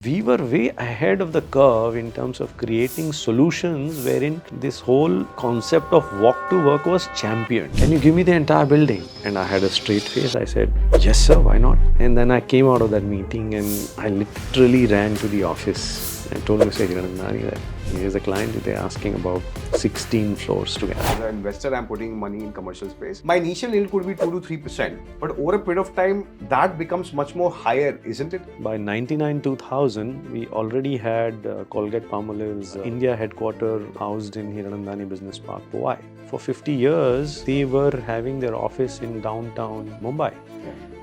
We were way ahead of the curve in terms of creating solutions wherein this whole concept of walk to work was championed. Can you give me the entire building? And I had a straight face. I said, yes, sir, why not? And then I came out of that meeting and I literally ran to the office and told Mr. Hiranandani that here's a client, they're asking about 16 floors together. As an investor, I'm putting money in commercial space. My initial yield could be 2 to 3%, but over a period of time, that becomes much more higher, isn't it? By 99 2000, we already had Colgate-Palmolive's India headquarter housed in Hiranandani Business Park, Powai. For 50 years, they were having their office in downtown Mumbai.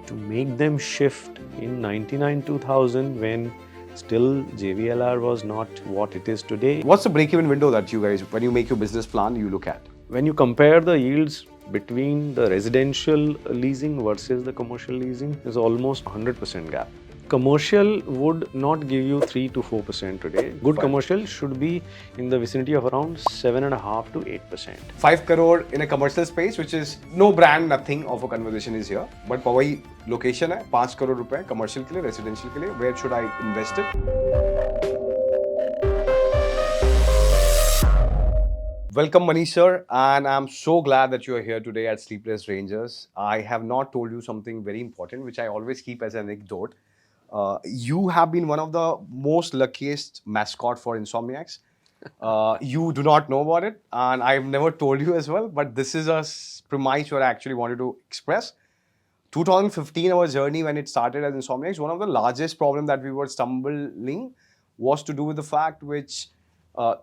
To make them shift in 99 2000, when still JVLR was not what it is today. What's the break-even window that you guys, when you make your business plan, you look at? When you compare the yields between the residential leasing versus the commercial leasing, there's almost 100% gap. Commercial would not give you 3 to 4% today. Good commercial should be in the vicinity of around 7.5 to 8%. 5 crore in a commercial space, which is no brand, nothing of a conversation is here. But Powai location है 5 crore रुपए commercial के लिए, residential के लिए. Where should I invest it? Welcome Manish sir, and I'm so glad that you are here today at Sleepless Rangers. I have not told you something very important, which I always keep as an anecdote. You have been one of the most luckiest mascot for Insomniacs. You do not know about it, and I've never told you as well, but this is a premise what I actually wanted to express. 2015, our journey when it started as Insomniacs, one of the largest problem that we were stumbling was to do with the fact which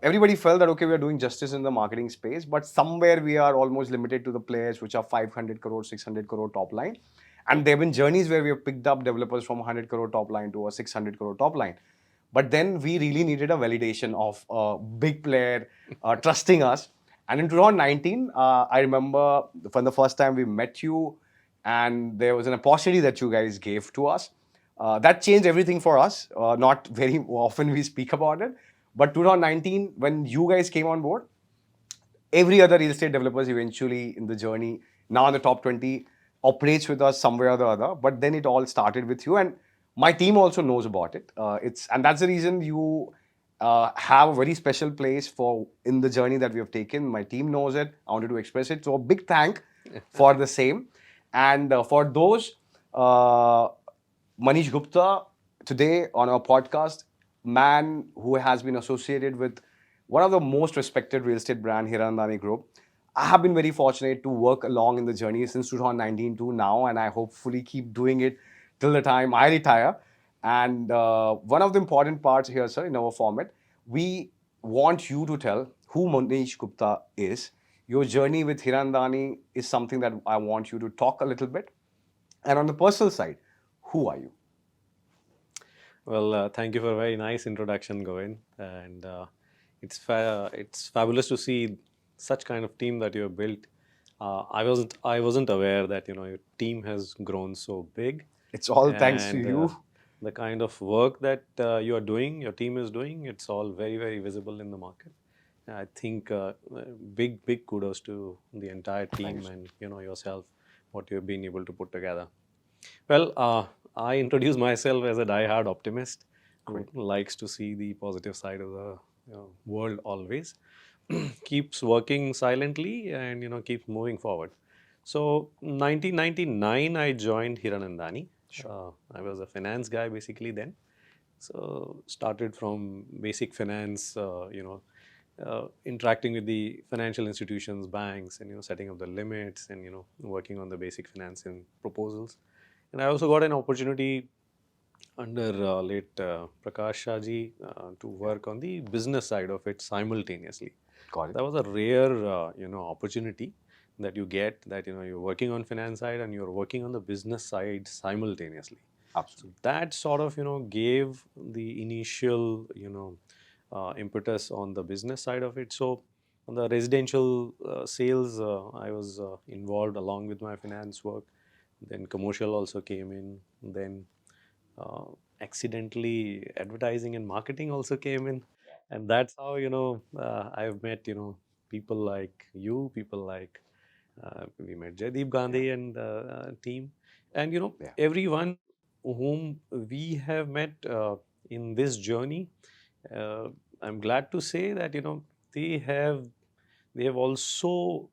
everybody felt that, okay, we are doing justice in the marketing space, but somewhere we are almost limited to the players which are 500 crore, 600 crore top line. And there have been journeys where we have picked up developers from 100 crore top line to a 600 crore top line. But then we really needed a validation of a big player trusting us. And in 2019, I remember from the first time we met you, and there was an opportunity that you guys gave to us. That changed everything for us. Not very often we speak about it. But 2019, when you guys came on board, every other real estate developers eventually in the journey, now in the top 20, operates with us somewhere or the other. But then it all started with you, and my team also knows about it. And that's the reason you have a very special place for in the journey that we have taken. My team knows it. I wanted to express it. So a big thank for the same. And for those, Manish Gupta today on our podcast, man who has been associated with one of the most respected real estate brand, Hiranandani Group. I have been very fortunate to work along in the journey since 2019 to now, and I hopefully keep doing it till the time I retire. And one of the important parts here, sir, in our format, we want you to tell who Manish Gupta is. Your journey with Hiranandani is something that I want you to talk a little bit. And on the personal side, who are you? Well, thank you for a very nice introduction, Govind. And it's fabulous to see such kind of team that you have built. I wasn't aware that your team has grown so big. It's all thanks to you. The kind of work that you are doing, your team is doing, it's all very, very visible in the market. I think big kudos to the entire team and yourself, what you have been able to put together. Well, I introduce myself as a die-hard optimist who likes to see the positive side of the world always. Keeps working silently and keeps moving forward. So 1999, I joined Hiranandani. I was a finance guy basically then. So started from basic finance, interacting with the financial institutions, banks, and setting up the limits and working on the basic finance and proposals. And I also got an opportunity under late Prakash Shahji to work on the business side of it simultaneously. Got it. That was a rare, opportunity that you get, that you're working on finance side and you're working on the business side simultaneously. Absolutely. So that sort of gave the initial impetus on the business side of it. So on the residential sales, I was involved along with my finance work. Then commercial also came in. Then accidentally advertising and marketing also came in. And that's how I've met people like you, people like we met Jaideep Gandhi and team, and everyone whom we have met in this journey, uh, I'm glad to say that they have they have also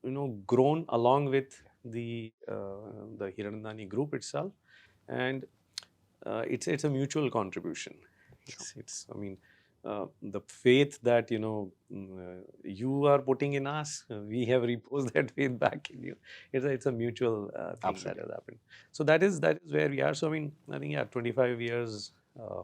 grown along with the Hiranandani group itself, and it's a mutual contribution. Sure. It's I mean the faith that you are putting in us, we have reposed that faith back in you. It's a mutual thing that Absolutely. has happened. So that is where we are. So I mean, I think, yeah, 25 years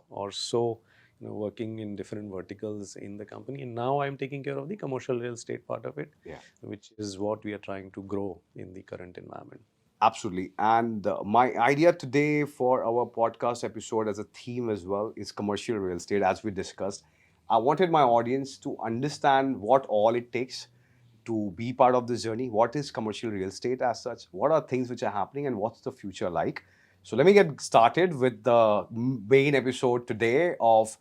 or so, working in different verticals in the company, and now I'm taking care of the commercial real estate part of it, Yeah. which is what we are trying to grow in the current environment. Absolutely. And my idea today for our podcast episode as a theme as well is commercial real estate, as we discussed. I wanted my audience to understand what all it takes to be part of this journey. What is commercial real estate as such? What are things which are happening and what's the future like? So let me get started with the main episode today of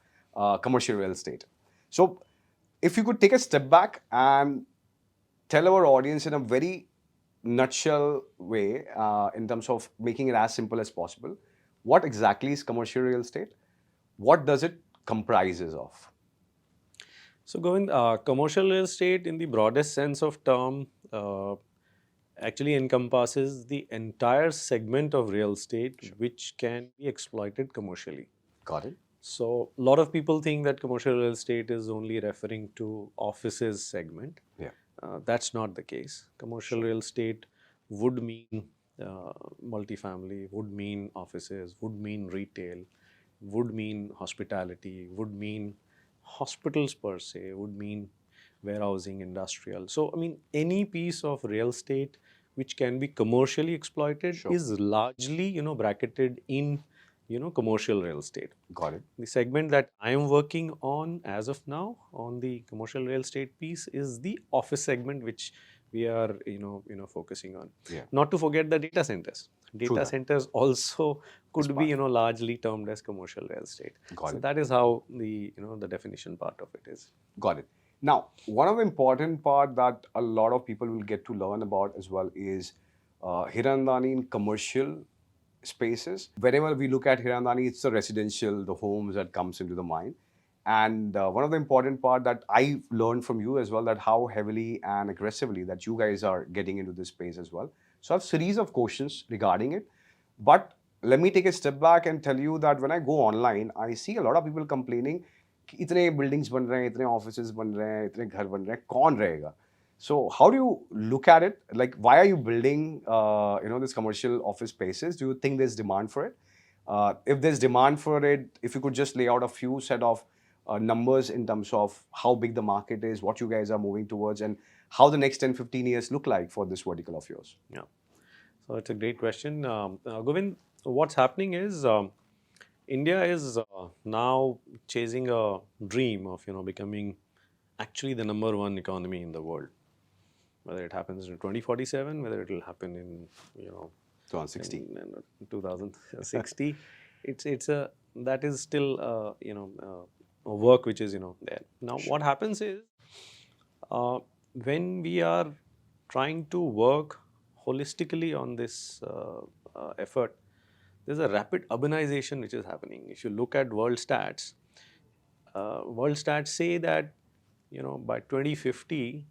commercial real estate. So if you could take a step back and tell our audience in a very nutshell way, in terms of making it as simple as possible, what exactly is commercial real estate? What does it comprises of? So, Govind, commercial real estate in the broadest sense of term actually encompasses the entire segment of real estate which can be exploited commercially. Got it. So, a lot of people think that commercial real estate is only referring to offices segment. Yeah. That's not the case. Commercial real estate would mean multifamily, would mean offices, would mean retail, would mean hospitality, would mean hospitals per se, would mean warehousing, industrial. So, I mean, any piece of real estate which can be commercially exploited Sure. is largely, bracketed in, commercial real estate. Got it. The segment that I am working on as of now on the commercial real estate piece is the office segment, which we are focusing on. Yeah. Not to forget the data centers. Data that. centers also could be part. largely termed as commercial real estate. Got So it. that is how the definition part of it is. Got it. Now, one of the important part that a lot of people will get to learn about as well is Hirandani in commercial spaces. Whenever we look at Hirandani, it's the residential, the homes that comes into the mind. And one of the important part that I learned from you as well, that how heavily and aggressively that you guys are getting into this space as well. So I have a series of questions regarding it. But let me take a step back and tell you that when I go online, I see a lot of people complaining कि इतने buildings बन रहे हैं, इतने offices बन रहे हैं, इतने घर बन रहे हैं, कौन रहेगा? So how do you look at it? Like, why are you building, this commercial office spaces? Do you think there's demand for it? If there's demand for it, if you could just lay out a few set of numbers in terms of how big the market is, what you guys are moving towards, and how the next 10, 15 years look like for this vertical of yours. Yeah. So it's a great question. Govind, what's happening is India is now chasing a dream of becoming actually the number one economy in the world. Whether it happens in 2047, whether it will happen in 2060. in 2060, it's a that is still a work which is there. Now, what happens is when we are trying to work holistically on this effort, there's a rapid urbanization which is happening. If you look at world stats say that by 2050,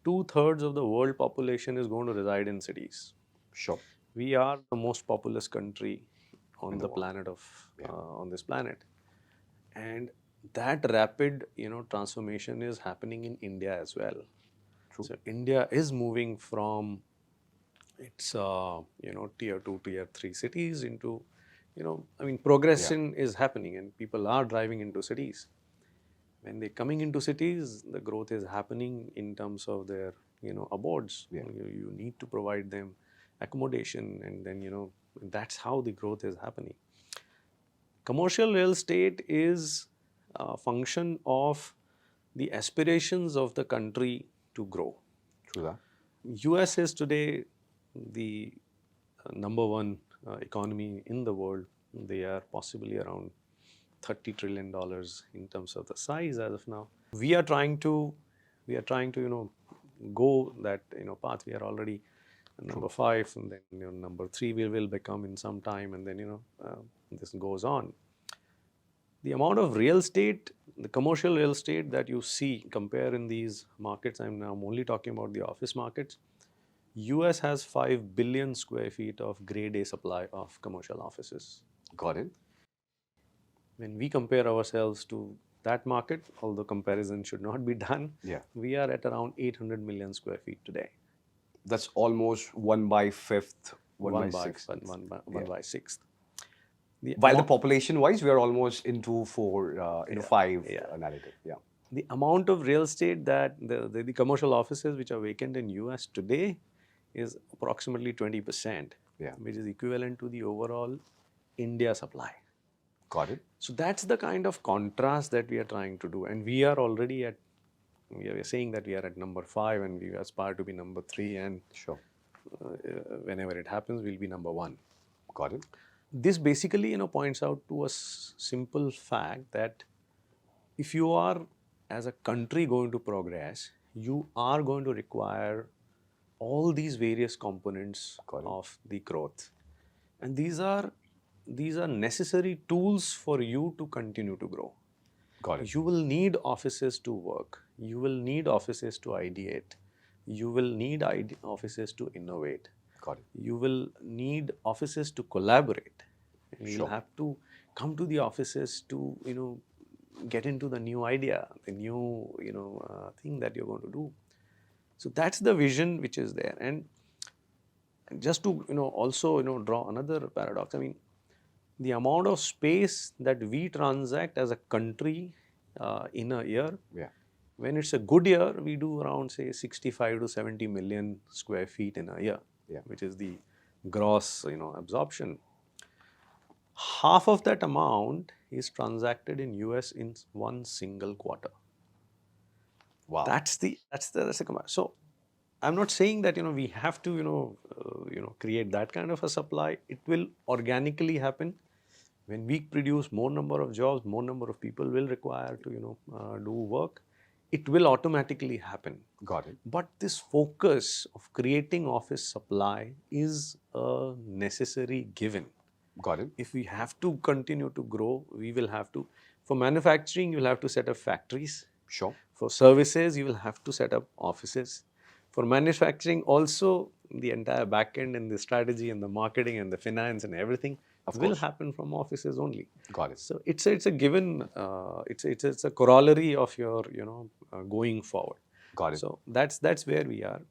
2/3 of the world population is going to reside in cities. Sure. We are the most populous country on In the the world. planet of Yeah. on this planet, and that rapid transformation is happening in India as well. True. So India is moving from its tier 2, tier 3 cities into progression is happening and people are driving into cities. When they're coming into cities, the growth is happening in terms of their abodes. Yeah. You need to provide them accommodation, and then that's how the growth is happening. Commercial real estate is a function of the aspirations of the country to grow. True that. US is today the number one economy in the world. They are possibly around $30 trillion in terms of the size as of now. We are trying to go that path. We are already number 5, and then number 3 we will become in some time, and then this goes on. The amount of real estate, the commercial real estate that you see, compare in these markets, I'm now only talking about the office markets. US has 5 billion square feet of grade A supply of commercial offices. Got it. When we compare ourselves to that market, although comparison should not be done, Yeah. we are at around 800 million square feet today. That's almost 1/5, 1/6. One by sixth. While the population wise, we are almost into 5 narrative. Yeah. The amount of real estate that the commercial offices which are vacant in US today is approximately 20%, which is equivalent to the overall India supply. Got it. So that's the kind of contrast that we are trying to do, and we are already at. We are saying that we are at number 5, and we aspire to be number 3, and Sure. Whenever it happens, we'll be number 1. Got it. This basically, points out to a simple fact that if you are, as a country, going to progress, you are going to require all these various components of the growth, and these are necessary tools for you to continue to grow. Got it. You will need offices to work. You will need offices to ideate. You will need offices to innovate. Got it. You will need offices to collaborate. And you'll have to come to the offices to, get into the new idea, the new, thing that you're going to do. So that's the vision which is there. And just to, also, draw another paradox. I mean, the amount of space that we transact as a country in a year, when it's a good year, we do around, say, 65 to 70 million square feet in a year, which is the gross, absorption. Half of that amount is transacted in US in one single quarter. Wow. That's the command. So I'm not saying that we have to create that kind of a supply. It will organically happen. When we produce more number of jobs, more number of people will require to do work. It will automatically happen. Got it. But this focus of creating office supply is a necessary given. Got it. If we have to continue to grow, we will have to. For manufacturing, you will have to set up factories. Sure. For services, you will have to set up offices. For manufacturing, also the entire back end and the strategy and the marketing and the finance and everything will happen from offices only. Got it. So it's a given. It's a corollary of your going forward. Got it. So that's where we are.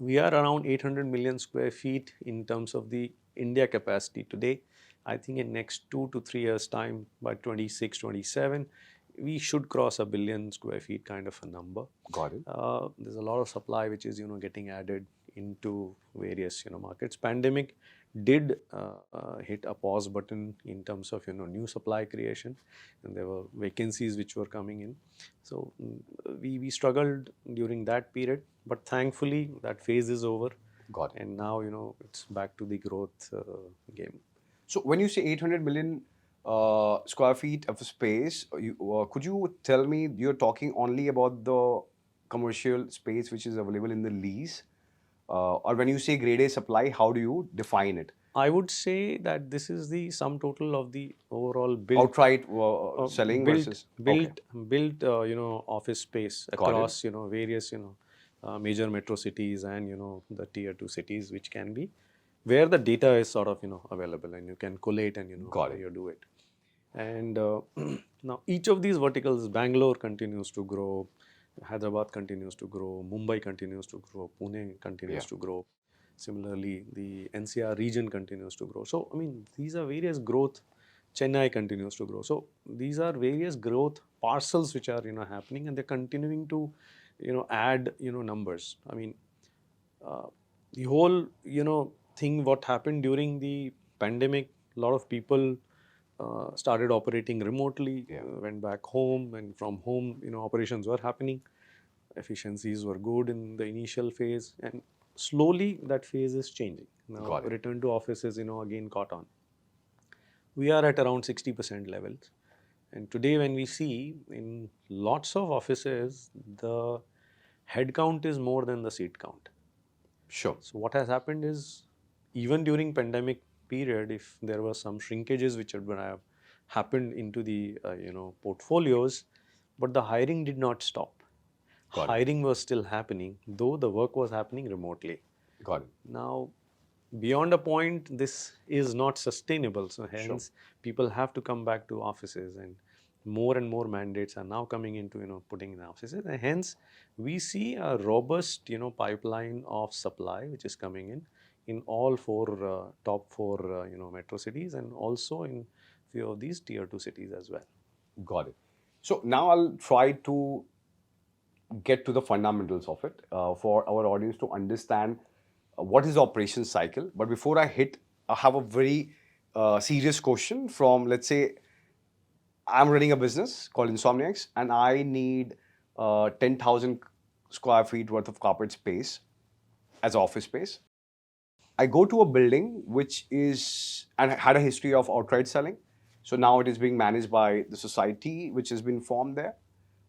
We are around 800 million square feet in terms of the India capacity today. I think in next 2 to 3 years time, by 26, 27, we should cross 1 billion square feet kind of a number. Got it. There's a lot of supply which is getting added into various markets. Pandemic did hit a pause button in terms of new supply creation, and there were vacancies which were coming in. So we struggled during that period, but thankfully that phase is over. Got it. And now it's back to the growth game. So when you say 800 million square feet of space, could you tell me you're talking only about the commercial space which is available in the lease? Or when you say grade A supply, how do you define it? I would say that this is the sum total of the overall built outright selling versus built office space across various major metro cities and the tier 2 cities, which can be where the data is sort of available and you can collate and you do it. And now each of these verticals, Bangalore continues to grow, Hyderabad continues to grow, Mumbai continues to grow, Pune continues to grow. Similarly, the NCR region continues to grow. So, I mean, these are various growth. Chennai continues to grow. So, these are various growth parcels which are happening, and they're continuing to add numbers. I mean, the whole thing what happened during the pandemic, a lot of people started operating remotely, went back home, and from home operations were happening. Efficiencies were good in the initial phase, and slowly that phase is changing. Now return to offices again caught on. We are at around 60% levels, and today when we see in lots of offices the head count is more than the seat count. Sure. So what has happened is, even during pandemic period, if there were some shrinkages which would have happened into the portfolios, but the hiring did not stop. Got it. Hiring was still happening, though the work was happening remotely. Got it. Now, beyond a point, this is not sustainable. So hence, people have to come back to offices, and more mandates are now coming into putting in offices. And hence, we see a robust pipeline of supply which is coming in all four top four metro cities, and also in few of these tier 2 cities as well. Got it. So now I'll try to get to the fundamentals of it for our audience to understand what is the operation cycle. But before I have a very serious question from, let's say, I'm running a business called Insomniacs and I need 10,000 square feet worth of carpet space as office space. I go to a building which is and had a history of outright selling. So now it is being managed by the society which has been formed there.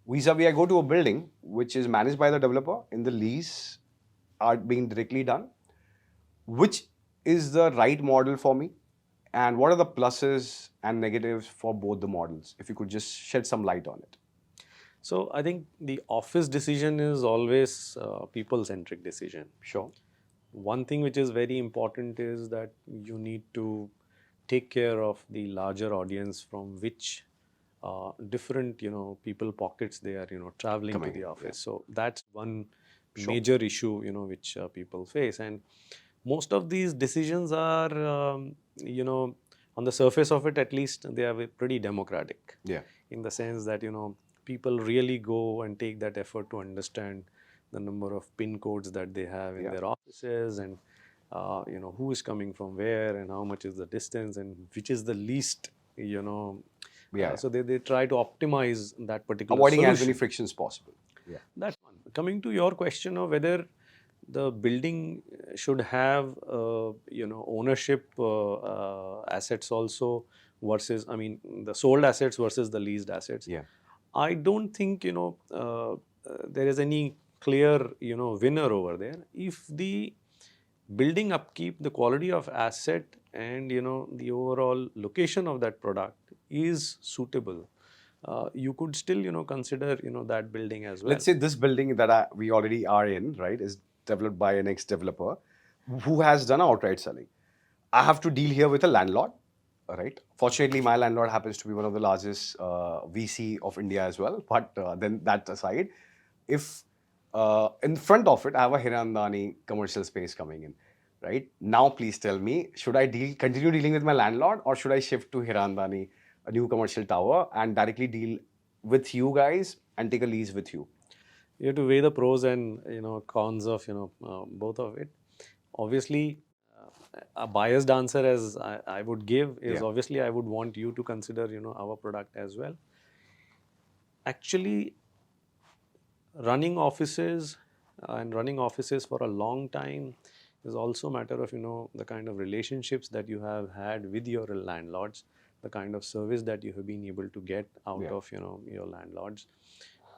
Vis-a-vis, I go to a building which is managed by the developer in the lease are being directly done. Which is the right model for me? And what are the pluses and negatives for both the models? If you could just shed some light on it. So I think the office decision is always people-centric decision. Sure. One thing which is very important is that you need to take care of the larger audience from which different people pockets they are traveling to the office. So that's one major issue which people face, and most of these decisions are on the surface of it, at least they are pretty democratic. Yeah. In the sense that people really go and take that effort to understand the number of pin codes that they have in their offices, and who is coming from where, and how much is the distance, and which is the least so they try to optimize that particular avoiding solution. as many frictions possible. Yeah. That's one. Coming to your question of whether the building should have ownership assets also versus, I mean, the sold assets versus the leased assets. Yeah. I don't think there is any clear winner over there. If the building upkeep, the quality of asset, and the overall location of that product is suitable, you could still consider that building as well. Let's say this building that we already are in, right, is developed by an ex-developer who has done outright selling. I have to deal here with a landlord, right? Fortunately, my landlord happens to be one of the largest VC of India as well. But then that aside, if in front of it, I have a Hiranandani commercial space coming in, right? Now, please tell me, should I continue dealing with my landlord, or should I shift to Hiranandani, a new commercial tower, and directly deal with you guys and take a lease with you? You have to weigh the pros and cons of both of it. Obviously, a biased answer as I would give is obviously I would want you to consider our product as well. Actually, running offices for a long time is also a matter of the kind of relationships that you have had with your landlords, the kind of service that you have been able to get out of your landlords,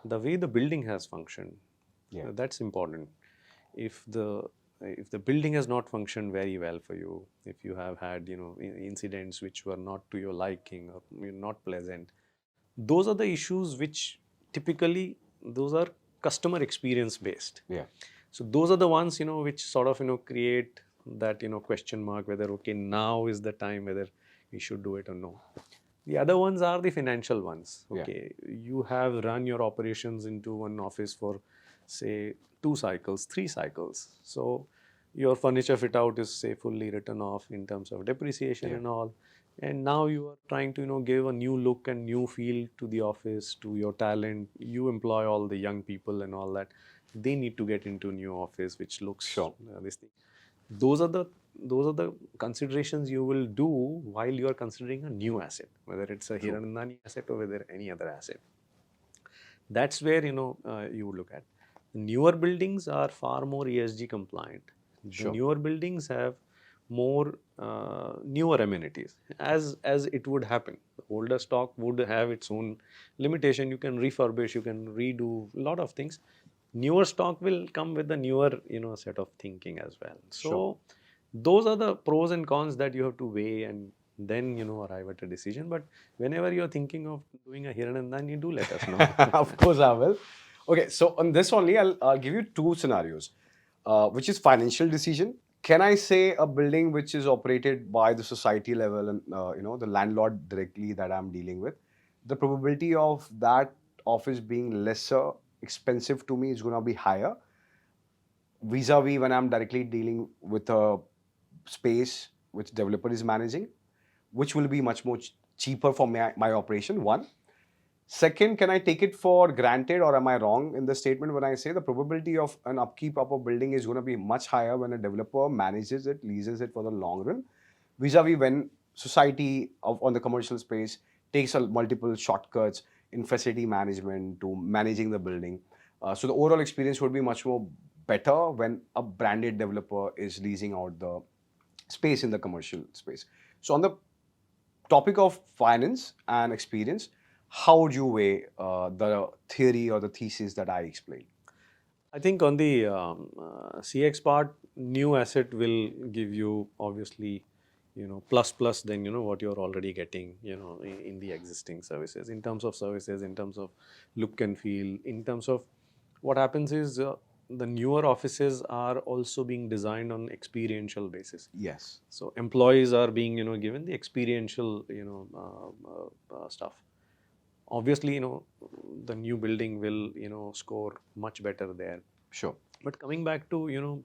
the way the building has functioned. That's important. If the building has not functioned very well for you, if you have had incidents which were not to your liking or not pleasant, those are the issues which typically those are customer experience based. So those are the ones which sort of create that question mark whether okay, now is the time whether we should do it or no. The other ones are the financial ones. Okay, you have run your operations into one office for say 2 cycles, 3 cycles. So your furniture fit out is say fully written off in terms of depreciation and all. And now you are trying to give a new look and new feel to the office, to your talent. You employ all the young people and all that. They need to get into new office which looks this thing. Those are the considerations you will do while you are considering a new asset, whether it's a Hiranandani asset or whether any other asset. That's where you would look at. Newer buildings are far more ESG compliant. The newer buildings have more newer amenities, as it would happen. The older stock would have its own limitation. You can refurbish, you can redo a lot of things. Newer stock will come with the newer set of thinking as well. So those are the pros and cons that you have to weigh and then arrive at a decision. But whenever you're thinking of doing a Hiranandani, do let us know. Of course, I will. Okay, so on this only, I'll give you two scenarios, which is financial decision. Can I say a building which is operated by the society level and the landlord directly that I'm dealing with, the probability of that office being lesser expensive to me is going to be higher vis-a-vis when I'm directly dealing with a space which developer is managing, which will be much more cheaper for my operation. One. Second, can I take it for granted or am I wrong in the statement when I say the probability of an upkeep of a building is going to be much higher when a developer manages it, leases it for the long run, vis-a-vis when society on the commercial space takes multiple shortcuts in facility management to managing the building. So the overall experience would be much more better when a branded developer is leasing out the space in the commercial space. So on the topic of finance and experience, how would you weigh the theory or the thesis that I explained? I think on the CX part, new asset will give you obviously, plus than what you're already getting, in the existing services. In terms of services, in terms of look and feel, in terms of what happens is the newer offices are also being designed on experiential basis. Yes. So employees are being given the experiential stuff. Obviously, the new building will score much better there. Sure. But coming back to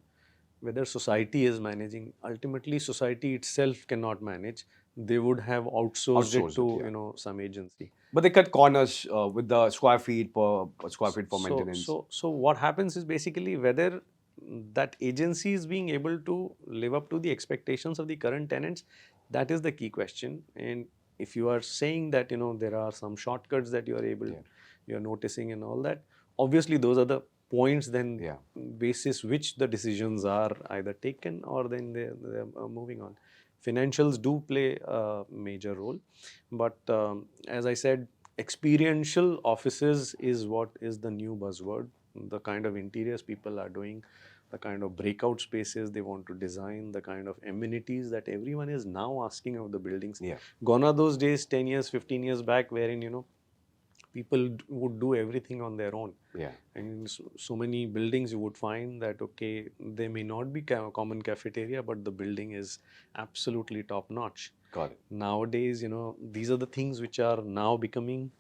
whether society is managing, ultimately society itself cannot manage. They would have outsourced it to some agency. But they cut corners with the square feet per maintenance. So what happens is basically whether that agency is being able to live up to the expectations of the current tenants. That is the key question. And if you are saying that there are some shortcuts that you are you're noticing and all that, obviously those are the points then basis which the decisions are either taken or then they're moving on. Financials do play a major role, but as I said, experiential offices is what is the new buzzword. The kind of interiors people are doing, the kind of breakout spaces they want to design, the kind of amenities that everyone is now asking of the buildings. Gone are those days 10 years, 15 years back wherein, people would do everything on their own. And so many buildings you would find that, okay, they may not be common cafeteria, but the building is absolutely top notch. Got it. Nowadays, these are the things which are now becoming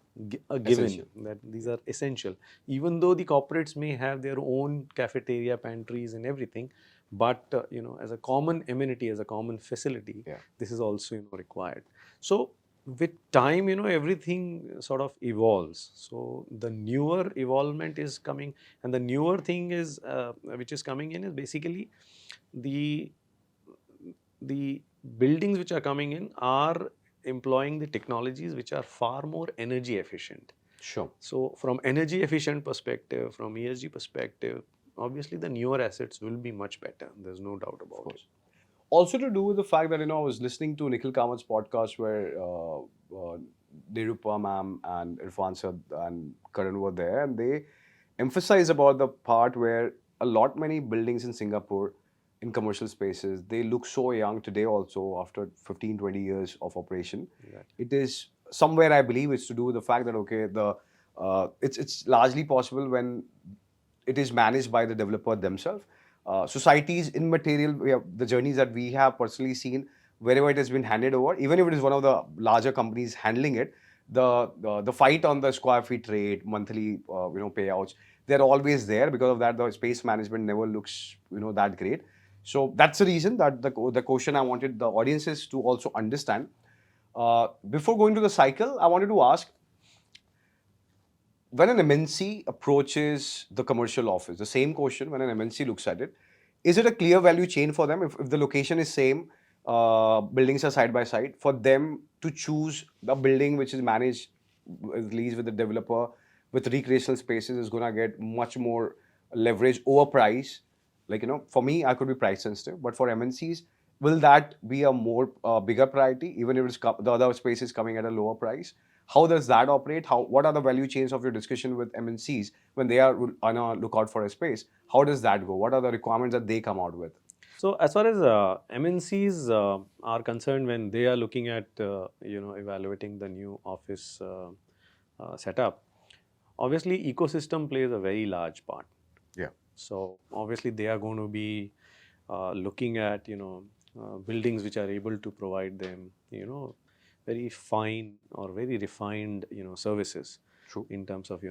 a given, essential. That these are essential. Even though the corporates may have their own cafeteria, pantries and everything, but as a common amenity, as a common facility, this is also required. So with time, everything sort of evolves. So the newer evolvement is coming, and the newer thing is which is coming in is basically the buildings which are coming in are employing the technologies which are far more energy efficient. Sure. So from energy efficient perspective, from ESG perspective, obviously the newer assets will be much better. There's no doubt about it. Also to do with the fact that, I was listening to Nikhil Kamat's podcast where Nirupa ma'am and Irfan sir and Karan were there, and they emphasize about the part where many buildings in Singapore in commercial spaces, they look so young today also after 15, 20 years of operation. It is somewhere, I believe, it's to do with the fact that, okay, it's largely possible when it is managed by the developer themselves. Societies in material, the journeys that we have personally seen, wherever it has been handed over, even if it is one of the larger companies handling it, the fight on the square feet rate, monthly payouts, they're always there. Because of that, the space management never looks that great. So that's the reason that the question I wanted the audiences to also understand. Before going to the cycle, I wanted to ask, when an MNC approaches the commercial office, the same question when an MNC looks at it, is it a clear value chain for them if the location is same, buildings are side by side, for them to choose the building which is managed, leased with the developer with recreational spaces is going to get much more leverage over price? Like, for me, I could be price sensitive, but for MNCs, will that be a more bigger priority, even if the other space is coming at a lower price? How does that operate? What are the value chains of your discussion with MNCs when they are on a lookout for a space? How does that go? What are the requirements that they come out with? So as far as MNCs are concerned, when they are looking at evaluating the new office setup, obviously ecosystem plays a very large part. Yeah. So obviously they are going to be looking at buildings which are able to provide them very fine or very refined services True. in terms of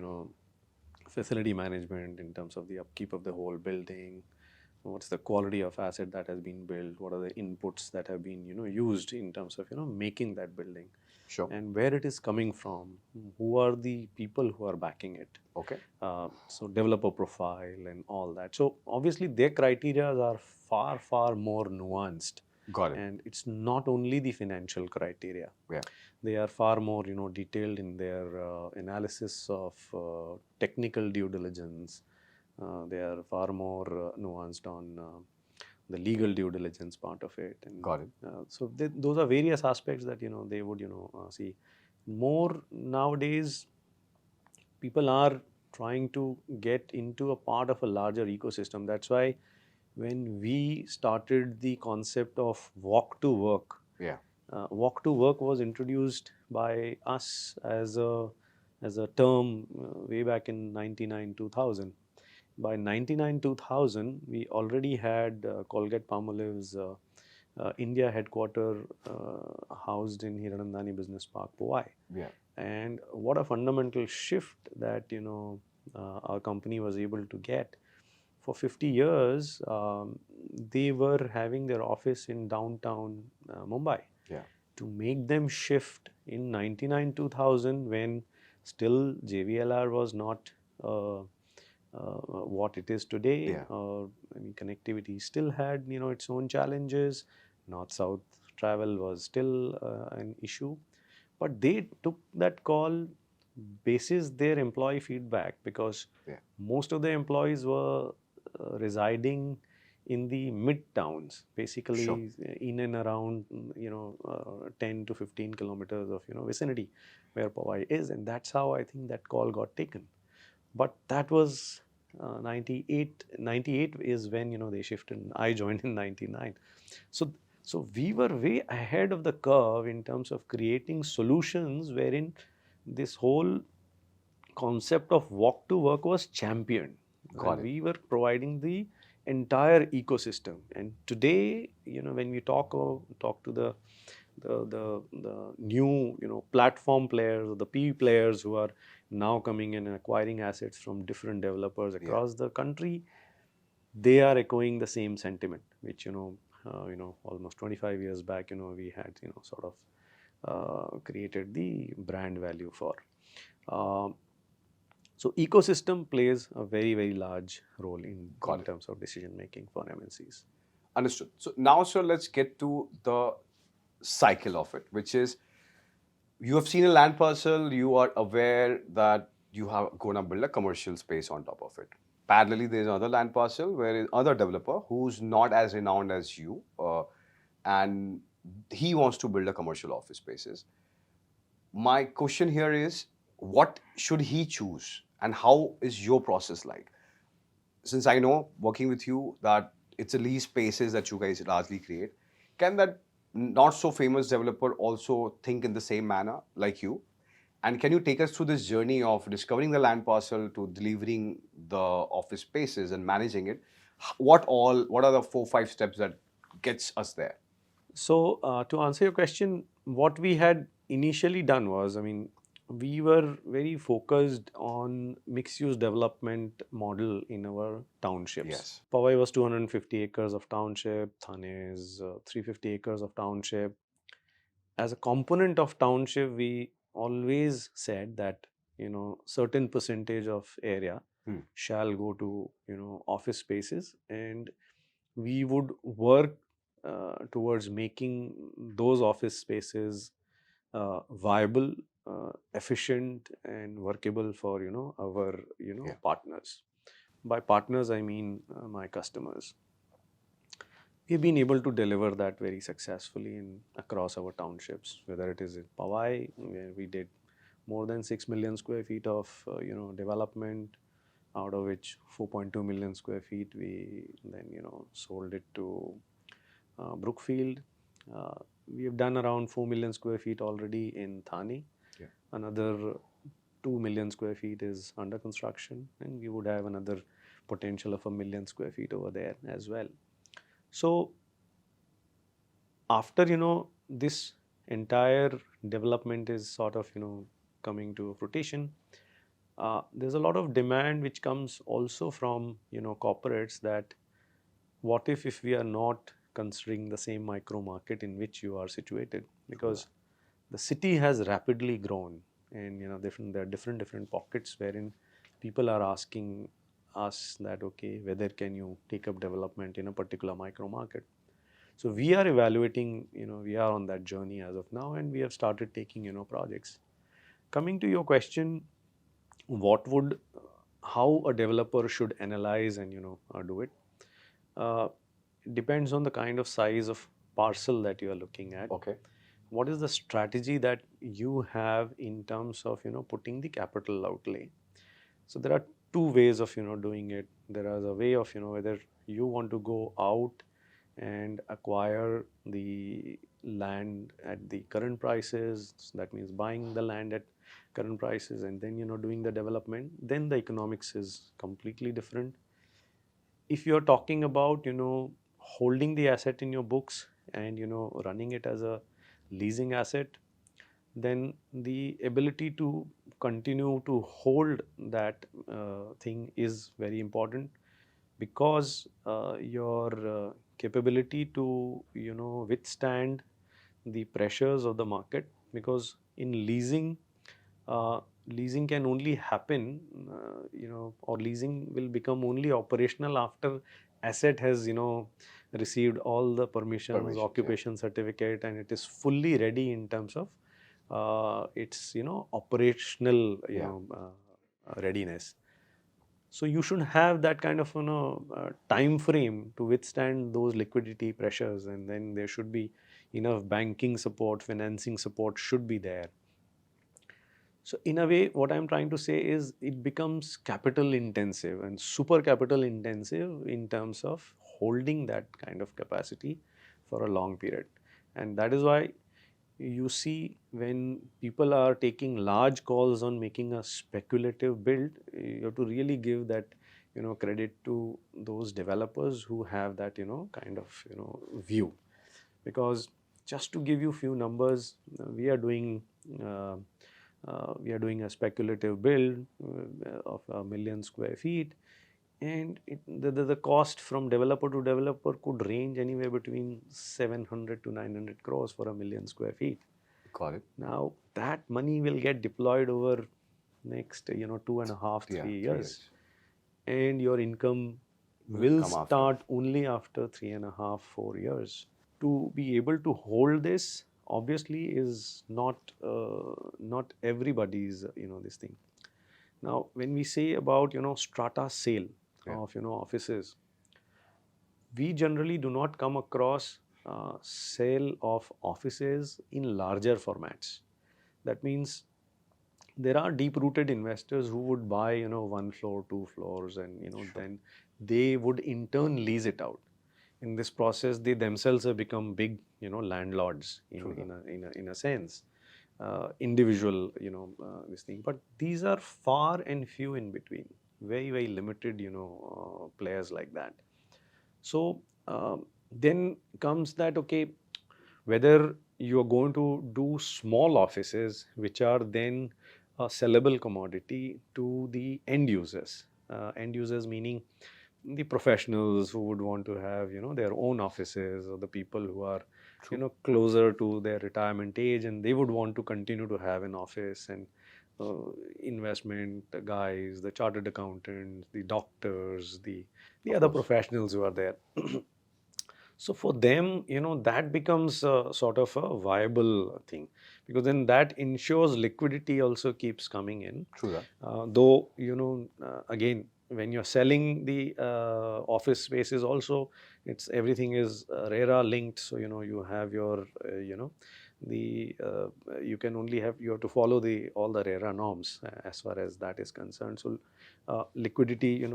facility management, in terms of the upkeep of the whole building, what's the quality of asset that has been built, what are the inputs that have been used in terms of making that building, Sure. and where it is coming from, who are the people who are backing it. Okay. So developer profile and all that. So obviously their criteria are far, far more nuanced. Got it. And it's not only the financial criteria. Yeah. They are far more, detailed in their analysis of technical due diligence. They are far more nuanced on the legal due diligence part of it. And, Got it. So those are various aspects that they would see. More nowadays, people are trying to get into a part of a larger ecosystem. That's why when we started the concept of walk to work, Yeah. Walk to work was introduced by us as a term way back in 99 2000. By 99 2000, we already had Colgate-Palmolive's India headquarter housed in Hiranandani Business Park, Powai. Yeah. And what a fundamental shift that our company was able to get. For 50 years, they were having their office in downtown Mumbai. Yeah. To make them shift in 99 2000, when still JVLR was not what it is today. Yeah. I mean, connectivity still had its own challenges. North-south travel was still an issue, but they took that call basis their employee feedback, because Yeah. most of the employees were residing in the mid towns, basically. Sure. In and around 10 to 15 kilometers of vicinity where Powai is, and that's how I think that call got taken. But that was 98. 98 is when they shifted. I joined in 99. So we were way ahead of the curve in terms of creating solutions wherein this whole concept of walk to work was championed. Got And it. we were providing the entire ecosystem. And today, when we talk to the new platform players, the P players who are now coming in and acquiring assets from different developers across the country, they are echoing the same sentiment, which almost 25 years back we had sort of created the brand value for. So ecosystem plays a very, very large role in terms of decision making for MNCs. Understood. So now, sir, let's get to the cycle of it, which is you have seen a land parcel, you are aware that you have going to build a commercial space on top of it. Parallelly, there's another land parcel where another developer who's not as renowned as you, and he wants to build a commercial office spaces. My question here is, what should he choose, and how is your process like? Since I know, working with you, that it's a lease spaces that you guys largely create, can that not so famous developer also think in the same manner like you? And can you take us through this journey of discovering the land parcel to delivering the office spaces and managing it? What are the 4-5 steps that gets us there? So to answer your question, what we had initially done was, I mean, we were very focused on mixed-use development model in our townships. Yes. Powai was 250 acres of township. Thane is 350 acres of township. As a component of township, we always said that certain percentage of area shall go to office spaces, and we would work towards making those office spaces viable, efficient, and workable for our partners. By partners, I mean my customers. We've been able to deliver that very successfully across our townships, whether it is in Powai, where we did more than 6 million square feet of development, out of which 4.2 million square feet we then sold it to Brookfield. Uh, we have done around 4 million square feet already in Thane. Yeah. Another 2 million square feet is under construction, and we would have another potential of 1 million square feet over there as well. So after this entire development is sort of coming to fruition, there's a lot of demand which comes also from corporates, that what if we are not considering the same micro market in which you are situated, because the city has rapidly grown, and there are different pockets wherein people are asking us that, okay, whether can you take up development in a particular micro market. So we are evaluating, we are on that journey as of now, and we have started taking projects. Coming to your question, what would how a developer should analyze and do it, uh, depends on the kind of size of parcel that you are looking at. Okay. What is the strategy that you have in terms of putting the capital outlay? So there are two ways of doing it. There is a way of whether you want to go out and acquire the land at the current prices, that means buying the land at current prices and then doing the development, then the economics is completely different. If you're talking about holding the asset in your books and running it as a leasing asset, then the ability to continue to hold that thing is very important, because your capability to withstand the pressures of the market, because in leasing, leasing can only happen, or leasing will become only operational after asset has received all the permissions, occupation certificate, and it is fully ready in terms of its operational readiness. So you should have that kind of time frame to withstand those liquidity pressures, and then there should be enough banking support, financing support should be there. So in a way, what I'm trying to say is it becomes capital intensive and super capital intensive in terms of holding that kind of capacity for a long period. And that is why you see when people are taking large calls on making a speculative build, you have to really give that credit to those developers who have that kind of view. Because just to give you few numbers, we are doing uh, a speculative build of 1 million square feet, and the cost from developer to developer could range anywhere between 700 to 900 crores for 1 million square feet. Got it. Now that money will get deployed over next 2.5 3 years, and your income will start only after 3.5 4 years. To be able to hold this, obviously, is not everybody's this thing. Now when we say about strata sale of offices, we generally do not come across sale of offices in larger formats. That means there are deep rooted investors who would buy 1 floor, 2 floors, and then they would in turn lease it out. In this process, they themselves have become big landlords in a sense, individual this thing. But these are far and few in between, very limited players like that. So then comes that, okay, whether you are going to do small offices which are then a sellable commodity to the end users. End users meaning the professionals who would want to have their own offices, or the people who are closer to their retirement age, and they would want to continue to have an office, and investment guys, the chartered accountants, the doctors, the other professionals who are there. So for them, that becomes sort of a viable thing, because then that ensures liquidity also keeps coming in. True that. Though, again, when you're selling the office spaces also, it's everything is RERA linked. So, you have your, you can only you have to follow all the RERA norms as far as that is concerned. So liquidity,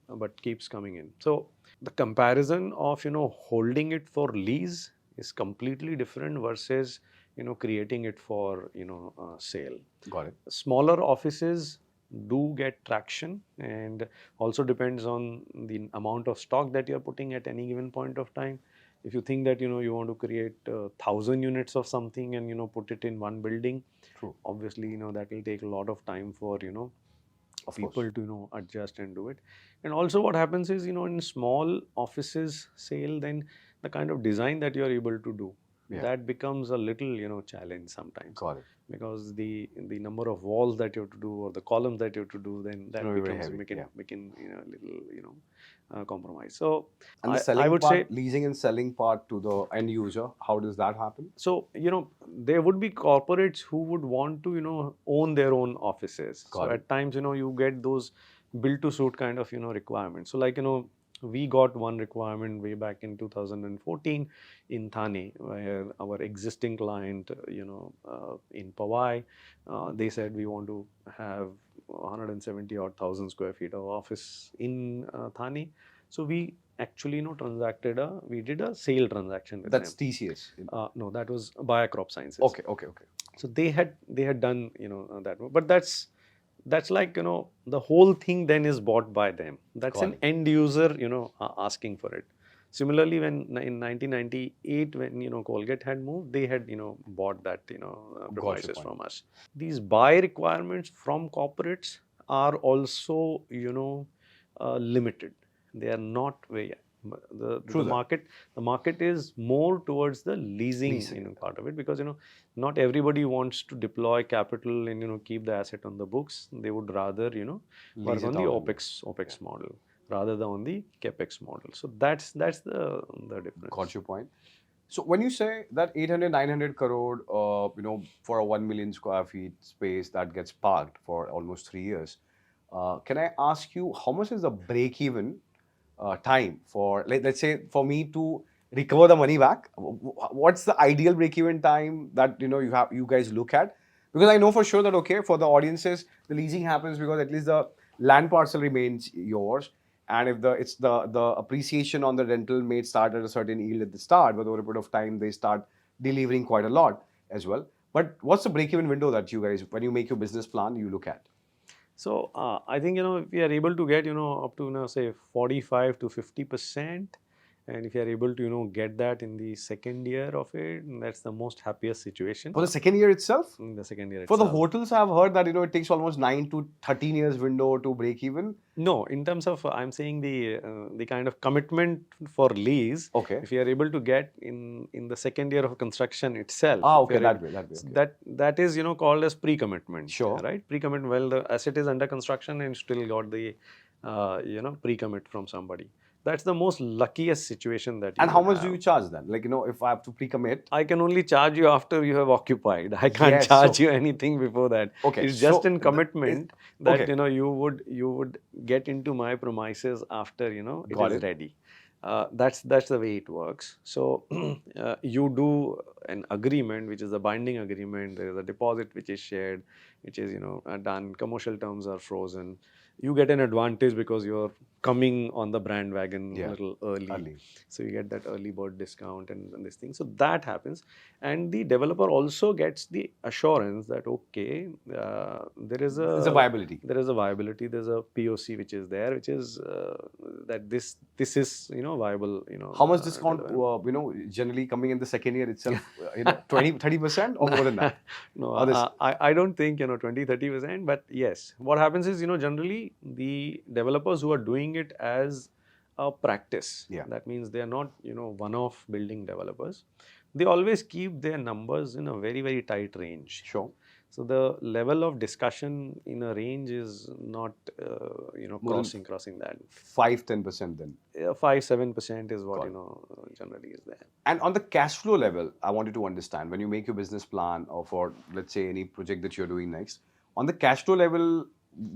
but keeps coming in. So the comparison of holding it for lease is completely different versus creating it for sale. Got it. Smaller offices do get traction, and also depends on the amount of stock that you're putting at any given point of time. If you think that you want to create 1,000 units of something and put it in one building, True. obviously that will take a lot of time for Of people course. to adjust and do it. And also what happens is in small offices sale, then the kind of design that you are able to do, Yeah. that becomes a little challenge sometimes, Got it. because the number of walls that you have to do or the columns that you have to do, then that Very, very becomes heavy, making yeah. little compromise. So And the I selling would part, say, leasing and selling part to the end user, how does that happen? so there would be corporates who would want to own their own offices. Got So it. at times you get those build to suit kind of requirements. So like we got one requirement way back in 2014 in Thane, where our existing client in Powai, they said we want to have 170 odd thousand square feet of office in Thane. So we actually we did a sale transaction with That's them. TCS. No, that was Bayer Crop Sciences. Okay. So they had done that, but that's like the whole thing then is bought by them. That's Got an it. end user asking for it. Similarly, when in 1998, when Colgate had moved, they had bought that premises point. from us. These buy requirements from corporates are also limited. They are not very the True that. market is more towards the leasing, Leasing. part of it, because not everybody wants to deploy capital and keep the asset on the books. They would rather work Lease on it the out. OPEX model rather than on the CapEx model. So that's the difference. Got your point. So when you say that 800, 900 crore, for a 1 million square feet space that gets parked for almost 3 years, can I ask you how much is the break even time for, let's say, for me to recover the money back? What's the ideal break even time that you guys look at? Because I know for sure that, okay, for the audiences, the leasing happens because at least the land parcel remains yours, and if the appreciation on the rental may start at a certain yield at the start, but over a period of time they start delivering quite a lot as well. But what's the break even window that you guys, when you make your business plan, you look at? So I think if we are able to get up to say 45 to 50%, and if you are able to get that in the second year of it, that's the most happiest situation. For the second year itself? In the second year For itself. the hotels, I've heard that it takes almost 9 to 13 years window to break even. No, in terms of I'm saying the kind of commitment for lease. Okay. If you are able to get in the second year of construction itself. Okay, that way. Okay. That is called as pre-commitment. Sure. Right, pre-commitment. Well, the asset is under construction and still got the pre-commit from somebody. That's the most luckiest situation that you And how much have. do you charge then? Like, if I have to pre-commit? I can only charge you after you have occupied. I can't Yes, charge so- you anything before that. Okay, It's just so in commitment that okay. you would get into my premises after it Got is it. ready. That's the way it works. So you do an agreement, which is a binding agreement. There is a deposit which is shared, which is done. Commercial terms are frozen. You get an advantage because you're coming on the brand wagon a little early. So you get that early bird discount and this thing. So that happens, and the developer also gets the assurance that okay, there is There's a viability. There is a viability. There's a POC which is there, which is that this is viable. How much discount, generally coming in the second year itself? 20, 30% or more than that? No, I don't think 20, 30%. But yes, what happens is generally the developers who are doing it as a practice. Yeah. That means they are not one-off building developers. They always keep their numbers in a very, very tight range. Sure. So the level of discussion in a range is not crossing that. 5-10% then. 5-7% is what generally is there. And on the cash flow level, I wanted to understand, when you make your business plan or for, let's say, any project that you're doing next, on the cash flow level,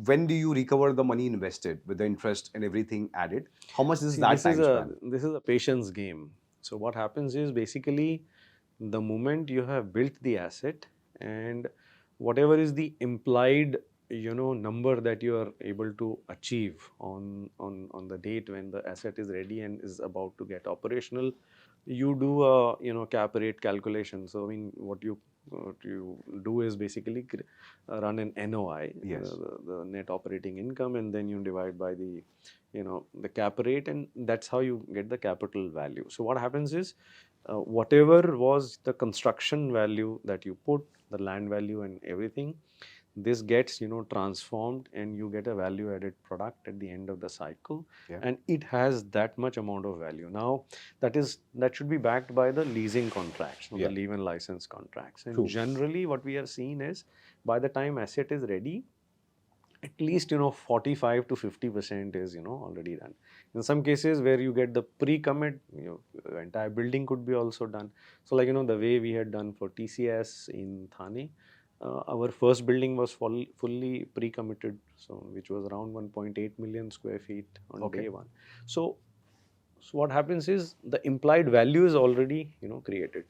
when do you recover the money invested with the interest and everything added? How much is that time span? This is a patience game. So what happens is basically the moment you have built the asset, and whatever is the implied number that you are able to achieve on the date when the asset is ready and is about to get operational, you do a cap rate calculation. So I mean, what you do is basically run an NOI, Yes. the net operating income, and then you divide by the cap rate, and that's how you get the capital value. So what happens is, whatever was the construction value that you put, the land value and everything, this gets transformed, and you get a value added product at the end of the cycle. Yeah. And it has that much amount of value. Now that should be backed by the leasing contracts, Yeah. the leave and license contracts. And True. generally what we are seeing is, by the time asset is ready, at least 45 to 50% is already done. In some cases where you get the pre-commit, the entire building could be also done. So like the way we had done for TCS in Thane, our first building was fully pre-committed, so which was around 1.8 million square feet on Okay. day one. So what happens is, the implied value is already created.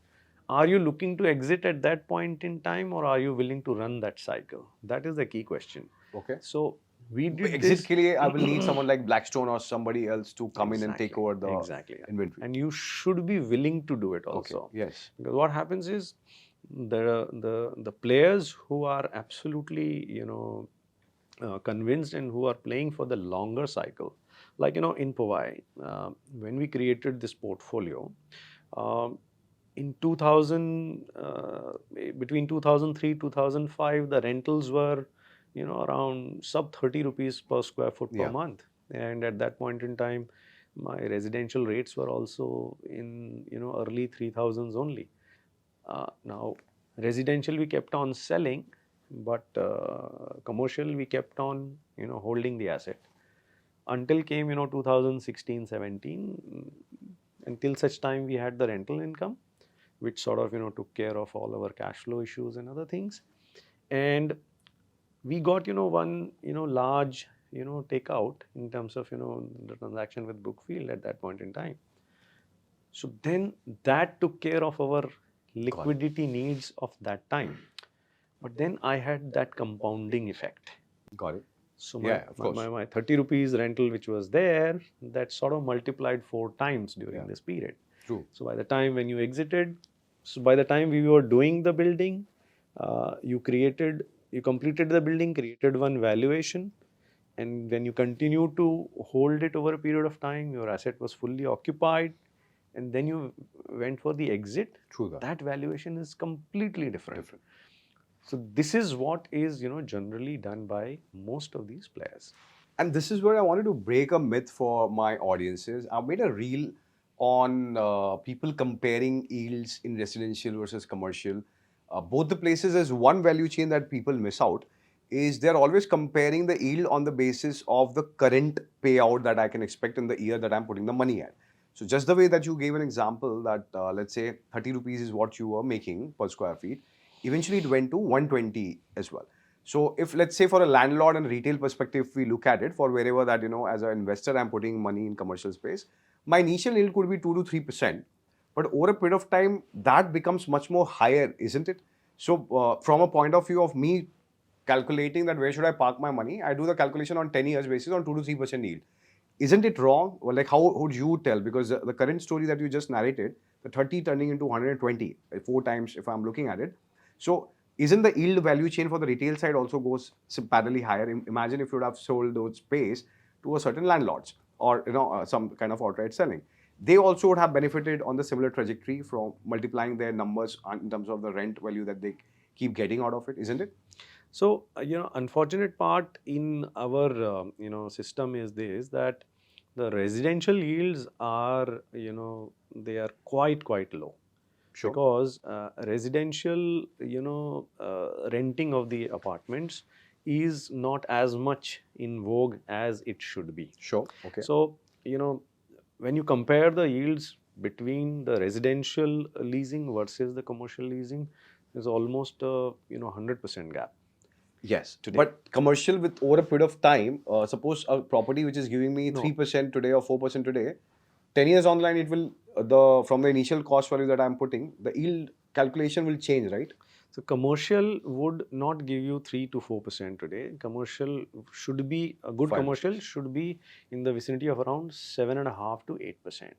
Are you looking to exit at that point in time, or are you willing to run that cycle? That is the key question. Okay. So we did Exit this. के लिए I will need someone like Blackstone or somebody else to come in and take over the Exactly. inventory. And you should be willing to do it also. Okay. Yes. Because what happens is, the players who are absolutely convinced and who are playing for the longer cycle, like in Powai, when we created this portfolio, in 2000, between 2003 2005, the rentals were around sub 30 rupees per square foot per Yeah. month. And at that point in time, my residential rates were also in early 3000s only. Now residential we kept on selling, but commercial we kept on holding the asset until came 2016 17, until such time we had the rental income, which sort of took care of all our cash flow issues and other things. And we got one large takeout in terms of the transaction with Brookfield at that point in time. So then that took care of our liquidity needs of that time. But then I had that compounding effect. Got it. So Yeah, of course. my 30 rupees rental which was there, that sort of multiplied 4 times during Yeah. this period. True. So by the time when you exited, so by the time we were doing the building, you completed the building, created one valuation, and when you continue to hold it over a period of time, your asset was fully occupied, and then you went for the exit. True that. That valuation is completely different. So this is what is generally done by most of these players. And this is where I wanted to break a myth for my audiences. I made a reel on people comparing yields in residential versus commercial. Both the places, as one value chain that people miss out is they're always comparing the yield on the basis of the current payout that I can expect in the year that I'm putting the money at. So just the way that you gave an example that let's say 30 rupees is what you were making per square feet, eventually it went to 120 as well. So if let's say for a landlord and retail perspective, we look at it for wherever that, as an investor, I'm putting money in commercial space, my initial yield could be 2 to 3%. But over a period of time, that becomes much more higher, isn't it? So from a point of view of me calculating that where should I park my money, I do the calculation on 10 years basis on 2 to 3% yield. Isn't it wrong? Well, like how would you tell? Because the current story that you just narrated, the 30 turning into 120, 4 times if I'm looking at it. So isn't the yield value chain for the retail side also goes parallelly higher? Imagine if you would have sold those space to a certain landlords or some kind of outright selling. They also would have benefited on the similar trajectory from multiplying their numbers in terms of the rent value that they keep getting out of it, isn't it? So unfortunate part in our system is this, that the residential yields are they are quite low. Sure. Because residential renting of the apartments is not as much in vogue as it should be. Sure. Okay. So when you compare the yields between the residential leasing versus the commercial leasing, there's almost a 100% gap. Yes, today. But commercial with over a period of time, suppose a property which is giving me 3% today or 4% today, 10 years online it will from the initial cost value that I'm putting, the yield calculation will change, right? So commercial would not give you 3 to 4% today. Commercial should be a good 5%. commercial should be in the vicinity of around 7.5 to 8%.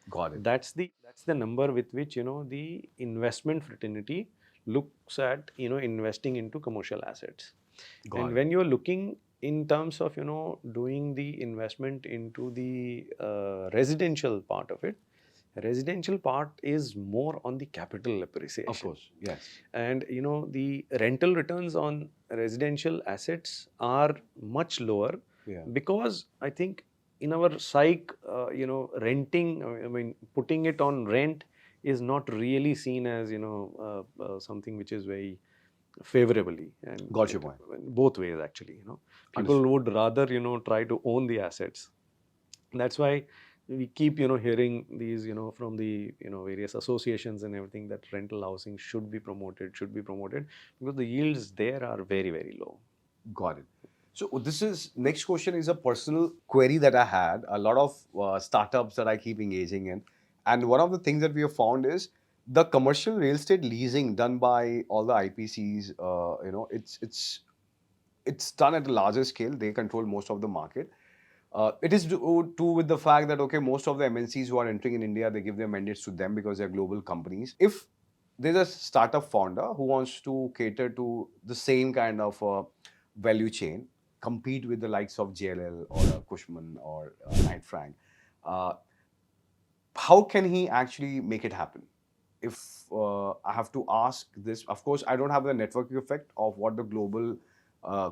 Got it. That's the number with which the investment fraternity looks at investing into commercial assets. Got And it. when you're looking in terms of doing the investment into the residential part of it, residential part is more on the capital appreciation. Of course, yes. And the rental returns on residential assets are much lower, Yeah. because I think in our psyche, renting, I mean, putting it on rent is not really seen as something which is very favorably. And Got your point. both ways actually. People Understood. would rather try to own the assets. That's why we keep hearing these from the various associations and everything, that rental housing should be promoted, because the yields there are very, very low. Got it. So this is next question is a personal query that I had. A lot of startups that I keep engaging in, and one of the things that we have found is the commercial real estate leasing done by all the IPCs. It's done at a larger scale. They control most of the market. It is too with the fact that okay, most of the MNCs who are entering in India, they give their mandates to them because they're global companies. If there's a startup founder who wants to cater to the same kind of value chain, compete with the likes of JLL or Cushman or Knight Frank, uh, how can he actually make it happen? If I have to ask this, of course, I don't have the networking effect of what the global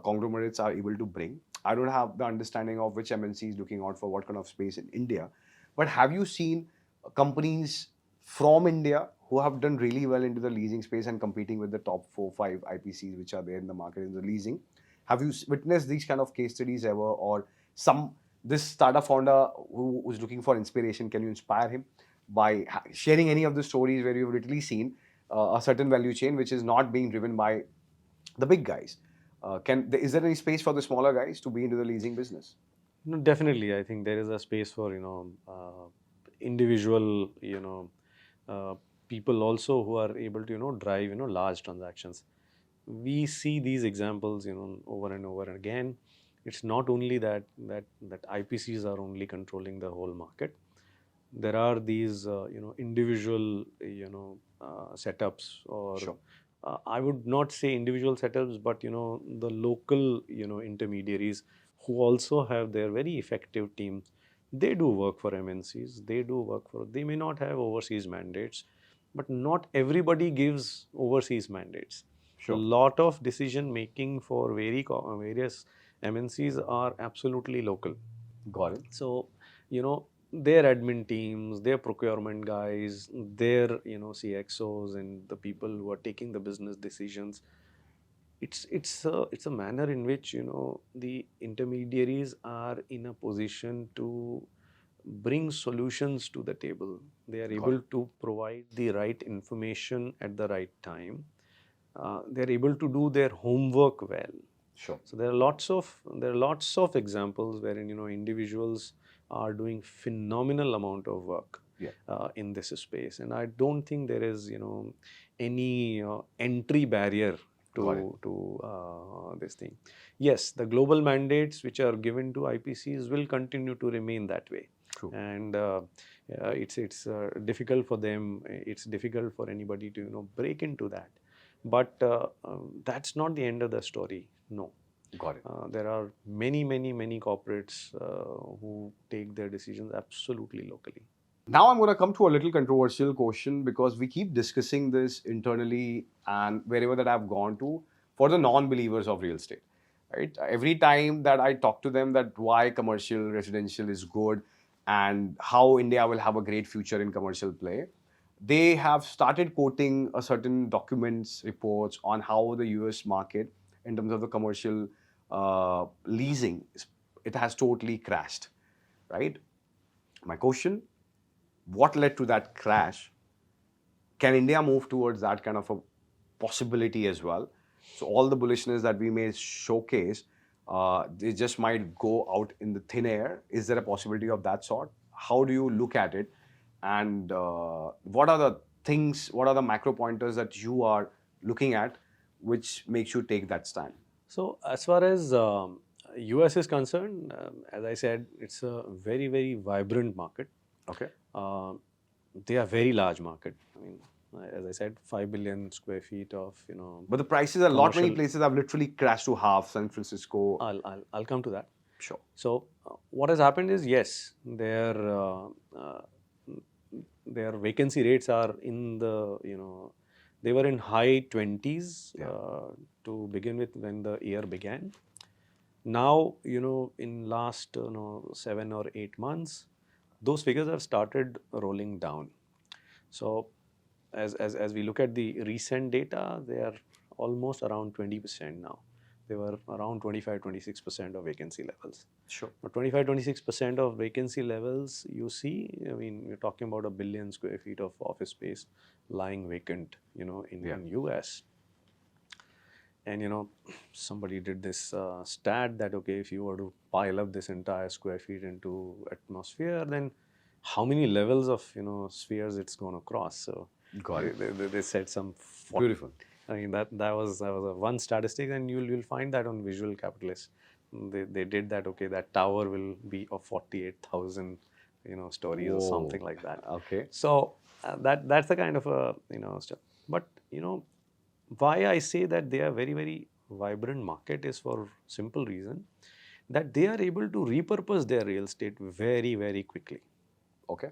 conglomerates are able to bring. I don't have the understanding of which MNC is looking out for what kind of space in India. But have you seen companies from India who have done really well into the leasing space and competing with the top 4, 5 IPCs which are there in the market in the leasing? Have you witnessed these kind of case studies ever, or this startup founder who is looking for inspiration? Can you inspire him by sharing any of the stories where you've literally seen a certain value chain which is not being driven by the big guys? Is there any space for the smaller guys to be into the leasing business? No, definitely, I think there is a space for individual people also who are able to drive large transactions. We see these examples over and over again. It's not only that IPCs are only controlling the whole market. There are these individual setups, or Sure. I would not say individual setups, but the local intermediaries who also have their very effective teams. They do work for MNCs. They may not have overseas mandates, but not everybody gives overseas mandates. Sure. A lot of decision making for various MNCs are absolutely local. Got it. So, their admin teams, their procurement guys, their CXOs, and the people who are taking the business decisions, it's a manner in which the intermediaries are in a position to bring solutions to the table. They are able to provide the right information at the right time. They are able to do their homework well. Sure. So there are lots of examples wherein individuals are doing phenomenal amount of work in this space, and I don't think there is any entry barrier to this thing. Yes, the global mandates which are given to IPCs will continue to remain that way. True. And it's difficult for them. It's difficult for anybody to break into that. But that's not the end of the story. No. Got it. There are many corporates who take their decisions absolutely locally. Now I'm going to come to a little controversial question, because we keep discussing this internally and wherever that I've gone to for the non-believers of real estate. Right? Every time that I talk to them that why commercial residential is good and how India will have a great future in commercial play, they have started quoting a certain documents, reports on how the US market in terms of the commercial leasing, it has totally crashed, right? My question, what led to that crash? Can India move towards that kind of a possibility as well? So all the bullishness that we may showcase, they just might go out in the thin air. Is there a possibility of that sort? How do you look at it? And what are the things, what are the macro pointers that you are looking at which makes you take that stand? So as far as US is concerned, as I said, it's a very, very vibrant market. Okay. Uh, they are very large market. I mean, as I said, 5 billion square feet of But the prices, a lot many commercial. places have literally crashed to half. San Francisco. I'll come to that. Sure. So what has happened is, yes, their vacancy rates are in the they were in high 20s to begin with when the year began. Now in last 7 or 8 months, those figures have started rolling down. So as we look at the recent data, they are almost around 20% now. They were around 25-26% of vacancy levels. Sure. Now 25-26% of vacancy levels, you see, I mean, we're talking about 1 billion square feet of office space lying vacant, in US. And somebody did this stat that, okay, if you were to pile up this entire square feet into atmosphere, then how many levels of spheres it's going to cross? So Got it. they said some Beautiful. I mean that was a one statistic, and you'll find that on Visual Capitalist. They did that. Okay, that tower will be of 48,000 stories or something like that. Okay. So that's the kind of stuff. But why I say that they are very, very vibrant market is for simple reason that they are able to repurpose their real estate very, very quickly. Okay.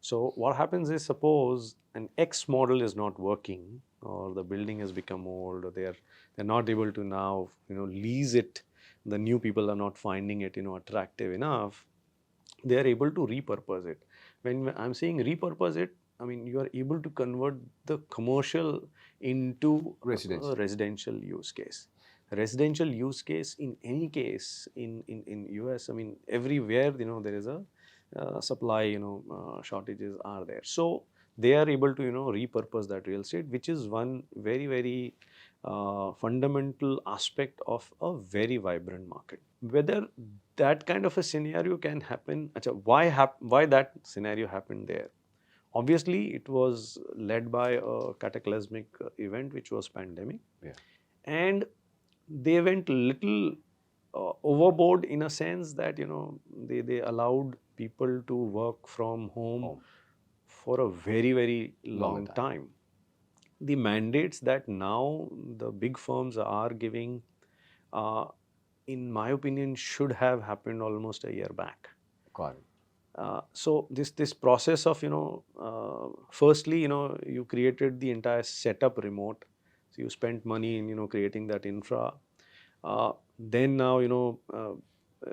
So what happens is, suppose an X model is not working, or the building has become old, or they're not able to now lease it. The new people are not finding it attractive enough. They are able to repurpose it. When I'm saying repurpose it, I mean you are able to convert the commercial into a residential use case. Residential use case in any case in US, I mean everywhere there is a supply shortages are there. So they are able to repurpose that real estate, which is one very, very fundamental aspect of a very vibrant market. Whether that kind of a scenario can happen, why that scenario happened there? Obviously, it was led by a cataclysmic event, which was pandemic. Yeah. And they went little overboard in a sense that they allowed people to work from home for a very, very long time. The mandates that now the big firms are giving, in my opinion, should have happened almost a year back. Got it. So this process of firstly you created the entire setup remote, so you spent money in creating that infra. Then now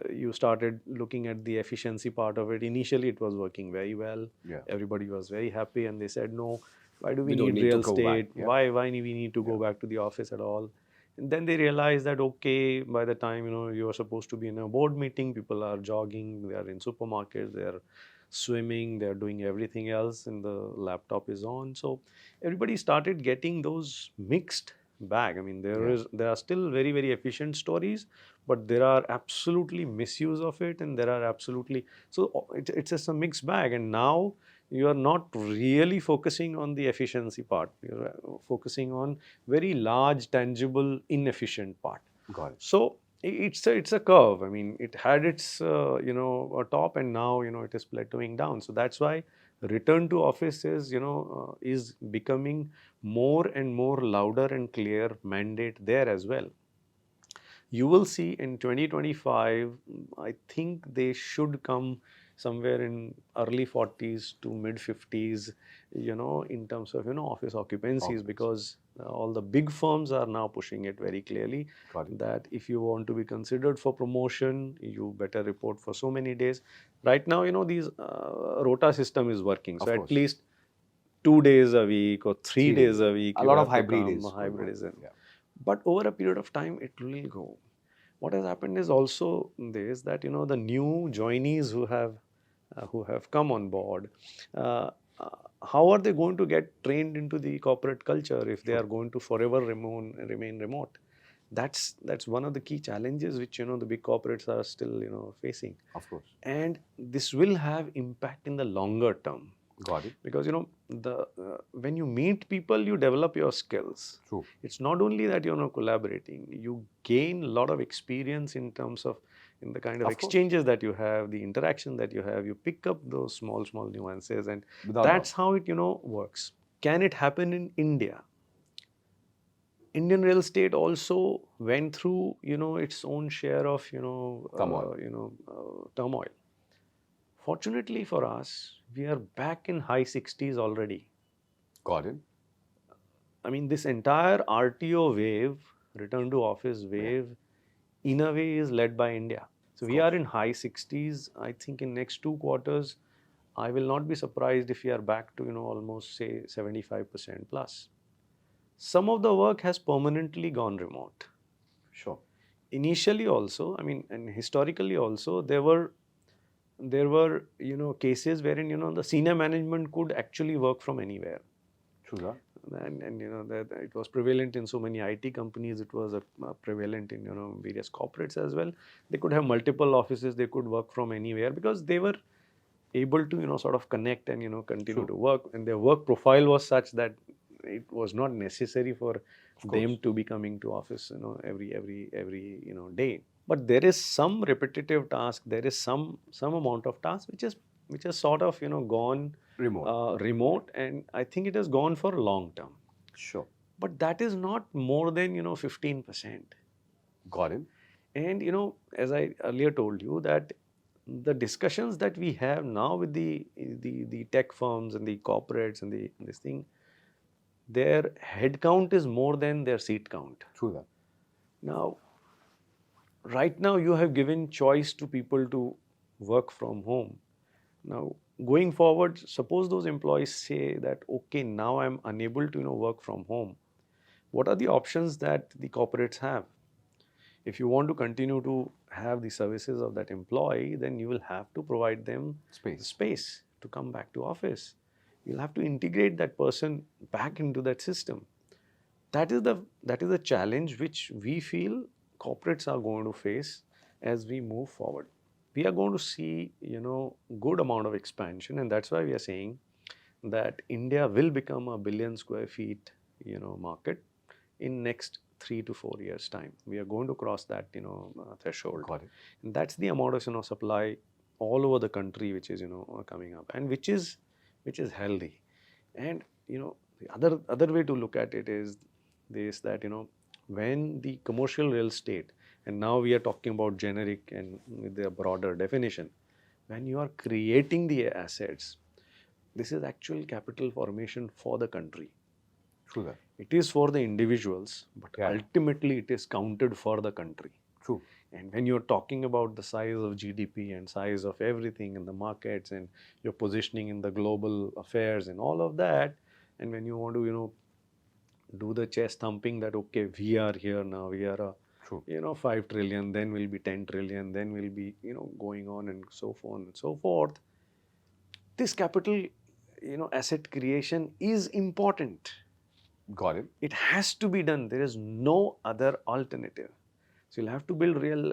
you started looking at the efficiency part of it. Initially it was working very well. Yeah. Everybody was very happy, and they said, no, why do we need real estate? Why we need to go back to the office at all? And then they realized that, okay, by the time you are supposed to be in a board meeting, people are jogging, they are in supermarkets, they are swimming, they are doing everything else, and the laptop is on. So everybody started getting those mixed bag. I mean, there are still very, very efficient stories, but there are absolutely misuse of it, and there are absolutely, so it's just a mixed bag. And now you are not really focusing on the efficiency part. You're focusing on very large, tangible, inefficient part. Got it. So it's a curve. I mean, it had its a top, and now it is plateauing down. So that's why return to office is becoming more and more louder and clear mandate there as well. You will see in 2025, I think they should come somewhere in early 40s to mid 50s, in terms of office occupancies, because all the big firms are now pushing it very clearly that if you want to be considered for promotion, you better report for so many days. Right now, these rota system is working, so at least 2 days a week or 3 days a week. A lot of hybrid is in. But over a period of time, it will go. What has happened is also this, that the new joinees who have come on board, how are they going to get trained into the corporate culture if they are going to forever remain remote? That's one of the key challenges which the big corporates are still facing. Of course. And this will have impact in the longer term. Got it. Because when you meet people, you develop your skills. True. It's not only that you're not collaborating, you gain a lot of experience in terms of in the kind of exchanges that you have, the interaction that you have. You pick up those small nuances, and Without that's doubt. how it works. Can it happen in India? Indian real estate also went through its own share of Turmoil. turmoil. Fortunately for us, we are back in high 60s already. Got it. I mean, this entire RTO wave, return to office wave, in a way is led by India. So we are in high 60s. I think in next 2 quarters, I will not be surprised if we are back to almost say 75% plus. Some of the work has permanently gone remote. Sure. Initially also, I mean, and historically also, there were cases wherein the senior management could actually work from anywhere. True that. And that it was prevalent in so many IT companies. It was prevalent in various corporates as well. They could have multiple offices. They could work from anywhere because they were able to sort of connect and continue to work. And their work profile was such that it was not necessary for them to be coming to office every day. But there is some repetitive task. There is some amount of task which is sort of gone remote, and I think it has gone for long term. Sure. But that is not more than 15%. Got it. And as I earlier told you, that the discussions that we have now with the tech firms and the corporates and this thing, their head count is more than their seat count. True that. Now, right now you have given choice to people to work from home. Now, going forward, suppose those employees say that, okay, now I'm unable to work from home. What are the options that the corporates have? If you want to continue to have the services of that employee, then you will have to provide them space to come back to office. You'll have to integrate that person back into that system. That is the challenge which we feel corporates are going to face as we move forward. We are going to see good amount of expansion, and that's why we are saying that India will become a billion square feet market in next 3 to 4 years time. We are going to cross that threshold. Got it. And that's the amount of supply all over the country which is coming up, and which is healthy. And the other way to look at it is this, that when the commercial real estate, and now we are talking about generic and with the broader definition, when you are creating the assets, this is actual capital formation for the country. True that. It is for the individuals, but ultimately it is counted for the country. True. And when you're talking about the size of GDP and size of everything in the markets and your positioning in the global affairs and all of that, and when you want to do the chest thumping that, okay, we are here now, we are a 5 trillion, then we'll be 10 trillion, then we'll be going on and so on and so forth. This capital asset creation is important. Got it. It has to be done. There is no other alternative. So you'll have to build real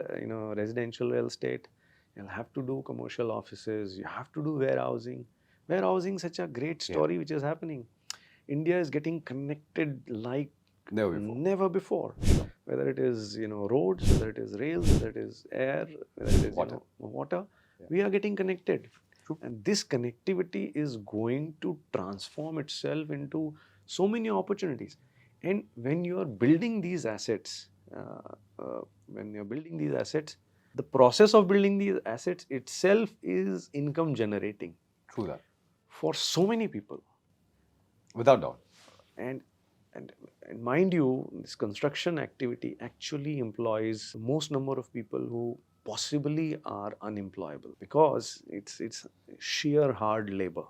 residential real estate. You'll have to do commercial offices. You have to do warehousing. Warehousing, such a great story which is happening. India is getting connected like never before. Whether it is roads, whether it is rails, whether it is air, whether it is water, we are getting connected. True. And this connectivity is going to transform itself into so many opportunities. And when you are building these assets, the process of building these assets itself is income generating. True that. For so many people. Without doubt. And mind you, this construction activity actually employs the most number of people who possibly are unemployable, because it's sheer hard labor.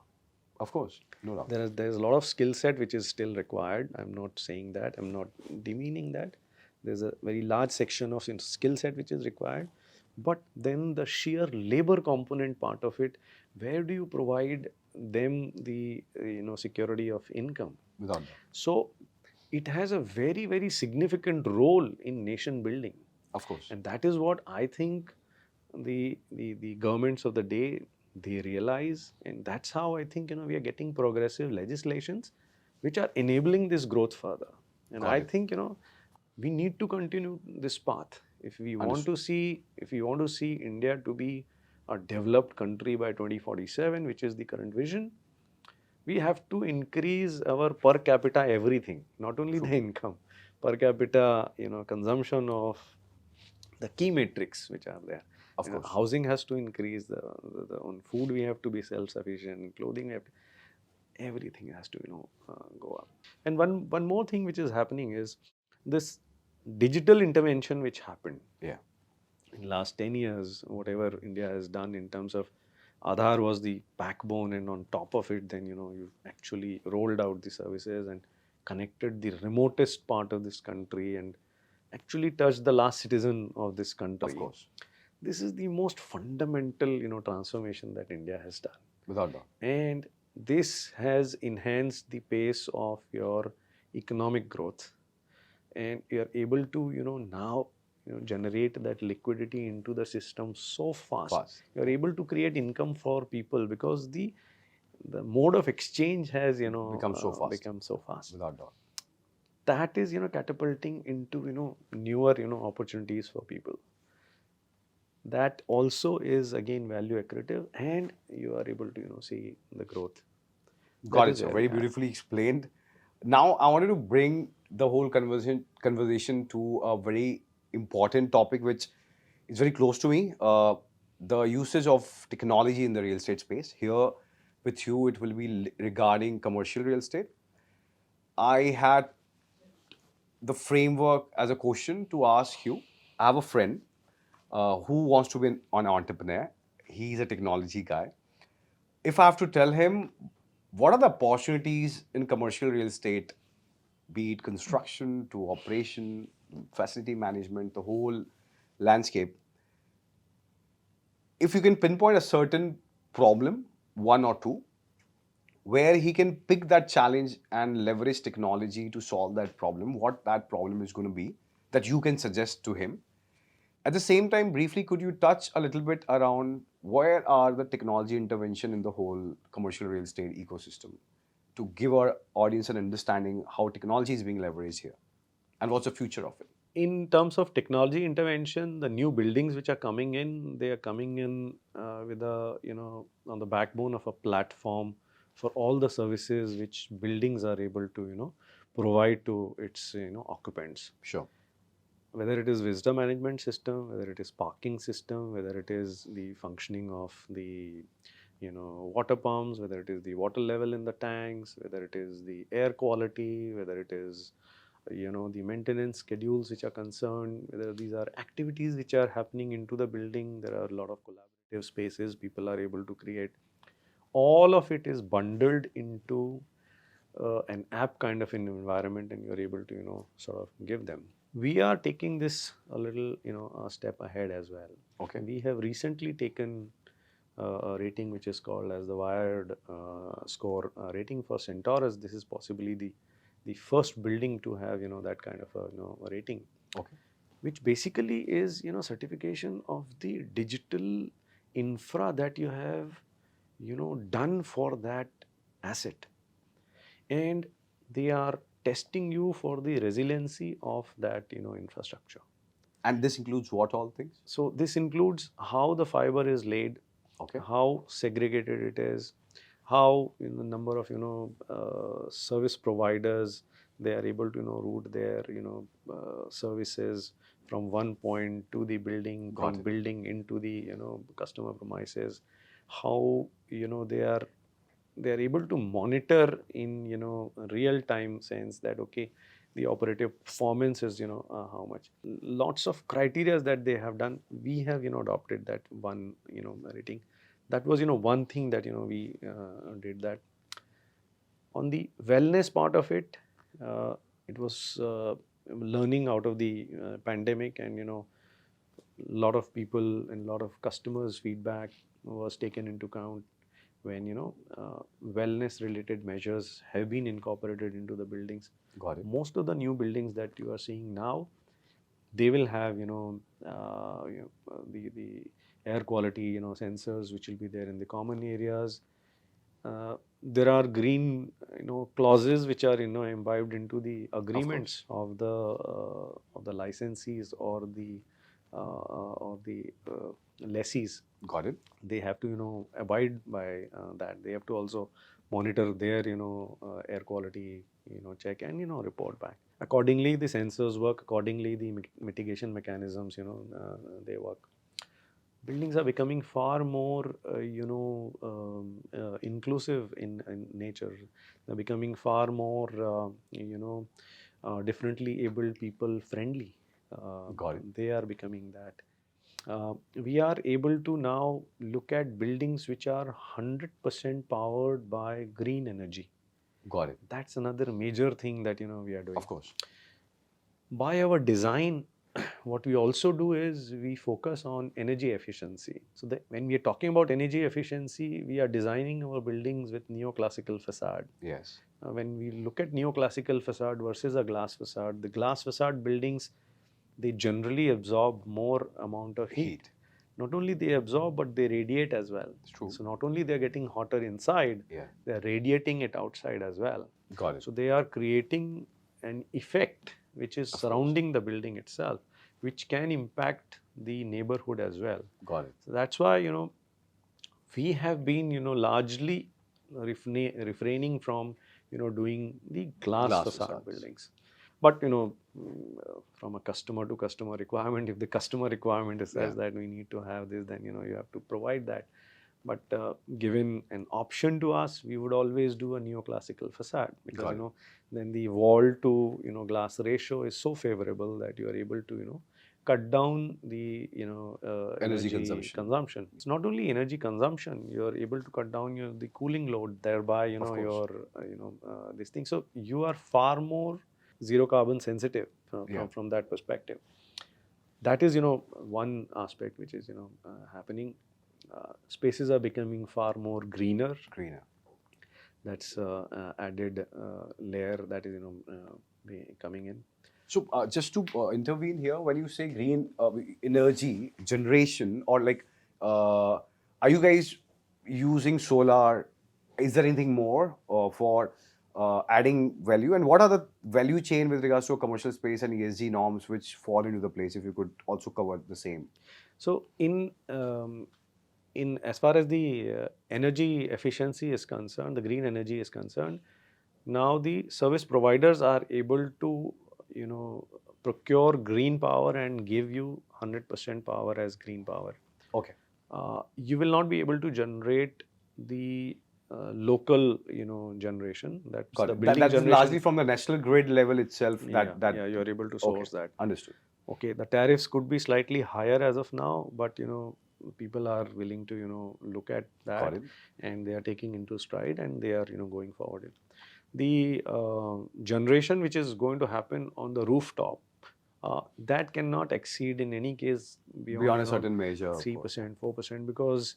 Of course, no doubt. There's a lot of skill set which is still required. I'm not saying that. I'm not demeaning that. There's a very large section of skill set which is required. But then the sheer labor component part of it, where do you provide them the security of income? Without doubt. So it has a very, very significant role in nation building. Of course. And that is what I think the governments of the day, they realize, and that's how I think we are getting progressive legislations which are enabling this growth further. And Got I it. think we need to continue this path if we want Understood. to see India to be a developed country by 2047, which is the current vision. We have to increase our per capita everything, not only the income, per capita, consumption of the key metrics which are there. Of course. Housing has to increase. The on food we have to be self-sufficient. Clothing we have to, everything has to go up. And one more thing which is happening is this digital intervention which happened. Yeah. In last 10 years, whatever India has done in terms of Aadhaar was the backbone, and on top of it, then you actually rolled out the services and connected the remotest part of this country and actually touched the last citizen of this country. Of course. This is the most fundamental transformation that India has done, Without doubt. and this has enhanced the pace of your economic growth, and you are able to now generate that liquidity into the system so fast. You are able to create income for people because the mode of exchange has Become so fast. Without doubt. That is catapulting into newer opportunities for people. That also is again value accretive, and you are able to see the growth. Got it, sir. Very beautifully explained. Now, I wanted to bring the whole conversation to a very important topic, which is very close to me. The usage of technology in the real estate space. Here, with you, it will be regarding commercial real estate. I had the framework as a question to ask you. I have a friend who wants to be an entrepreneur. He's a technology guy. If I have to tell him what are the opportunities in commercial real estate, be it construction to operation, facility management, the whole landscape, if you can pinpoint a certain problem, one or two, where he can pick that challenge and leverage technology to solve that problem, what that problem is going to be, that you can suggest to him. At the same time, briefly, could you touch a little bit around where are the technology intervention in the whole commercial real estate ecosystem to give our audience an understanding how technology is being leveraged here and what's the future of it? In terms of technology intervention, the new buildings which are coming in, they are coming in with a, on the backbone of a platform for all the services which buildings are able to, provide to its, occupants. Sure. Whether it is visitor management system, whether it is parking system, whether it is the functioning of the water pumps, whether it is the water level in the tanks, whether it is the air quality, whether it is the maintenance schedules which are concerned, whether these are activities which are happening into the building. There are a lot of collaborative spaces people are able to create. All of it is bundled into an app kind of an environment, and you're able to sort of give them. We are taking this a little a step ahead as well. Okay. We have recently taken a rating which is called as the Wired score rating for Centaurus. This is possibly the first building to have that kind of a rating. Okay. Which basically is certification of the digital infra that you have done for that asset, and they are testing you for the resiliency of that infrastructure. And this includes what all things? So this includes how the fiber is laid, okay, how segregated it is, how number of service providers, they are able to route their services from one point to the building, from building into the customer premises, how they are able to monitor in real time sense that okay, the operative performance is how much. Lots of criteria that they have done. We have adopted that one rating. That was one thing that we did that. On the wellness part of it, it was learning out of the pandemic, and lot of people and lot of customers feedback was taken into account when wellness related measures have been incorporated into the buildings. Got it. Most of the new buildings that you are seeing now, they will have the air quality, sensors which will be there in the common areas. There are green, clauses which are, imbibed into the agreements of the licensees or the lessees. Got it. They have to, abide by that. They have to also monitor their, air quality, check and, report back. Accordingly, the sensors work. Accordingly, the mitigation mechanisms, they work. Buildings are becoming far more, inclusive in nature. They're becoming far more, differently abled people friendly. Got it. They are becoming that. We are able to now look at buildings which are 100% powered by green energy. Got it. That's another major thing that we are doing. Of course. By our design, what we also do is we focus on energy efficiency. So that when we are talking about energy efficiency, we are designing our buildings with neoclassical facade. Yes. When we look at neoclassical facade versus a glass facade, the glass facade buildings, they generally absorb more amount of heat. Not only they absorb, but they radiate as well. It's true. So not only they're getting hotter inside, they're radiating it outside as well. Got it. So they are creating an effect which is surrounding the building itself, which can impact the neighborhood as well. Got it. So that's why, we have been, largely refraining from, doing the glass facade buildings. But, from a customer to customer requirement, if the customer requirement says that we need to have this, then, you have to provide that. But given an option to us, we would always do a neoclassical facade because, then the wall to, glass ratio is so favorable that you are able to, cut down the, energy consumption. It's not only energy consumption, you're able to cut down the cooling load, thereby, your, this thing. So you are far more zero carbon sensitive from that perspective. That is, one aspect which is, happening. Spaces are becoming far more greener. That's added layer that is, coming in. So just to intervene here, when you say green energy generation, or like, are you guys using solar? Is there anything more for adding value? And what are the value chain with regards to a commercial space and ESG norms which fall into the place? If you could also cover the same. So in as far as the energy efficiency is concerned, the green energy is concerned, now the service providers are able to, procure green power and give you 100% power as green power. Okay. You will not be able to generate the local, generation. That's the building that's generation. largely from the national grid level itself. Yeah, you're able to source that. Understood. Okay, the tariffs could be slightly higher as of now, but people are willing to look at that, and they are taking into stride, and they are going forward. The generation which is going to happen on the rooftop, that cannot exceed in any case beyond a certain measure, 3%, 4%, because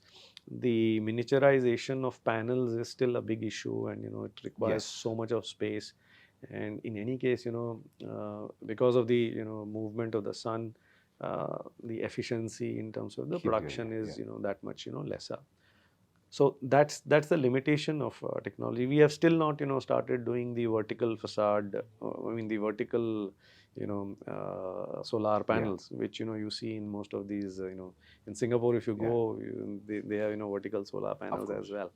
the miniaturization of panels is still a big issue, and it requires so much of space. And in any case, because of the movement of the sun, the efficiency in terms of the production is that much lesser. So that's the limitation of technology. We have still not started doing the vertical facade. The vertical solar panels, which you see in most of these. In Singapore, if you go, they have vertical solar panels as well.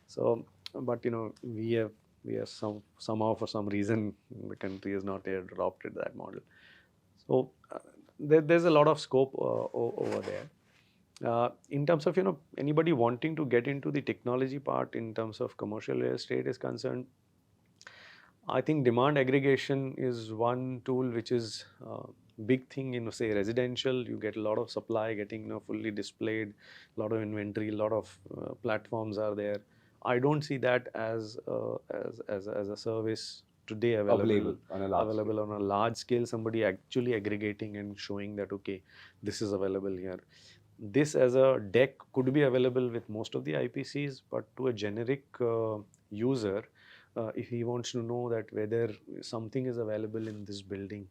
So, but we have somehow for some reason the country has not yet adopted that model. So there's a lot of scope over there. In terms of anybody wanting to get into the technology part in terms of commercial real estate is concerned, I think demand aggregation is one tool which is big thing in say residential. You get a lot of supply getting fully displayed, a lot of inventory, a lot of platforms are there. I don't see that as a service today available on a large scale. Somebody actually aggregating and showing that okay, this is available here. This as a deck could be available with most of the IPCs, but to a generic user, if he wants to know that whether something is available in this building,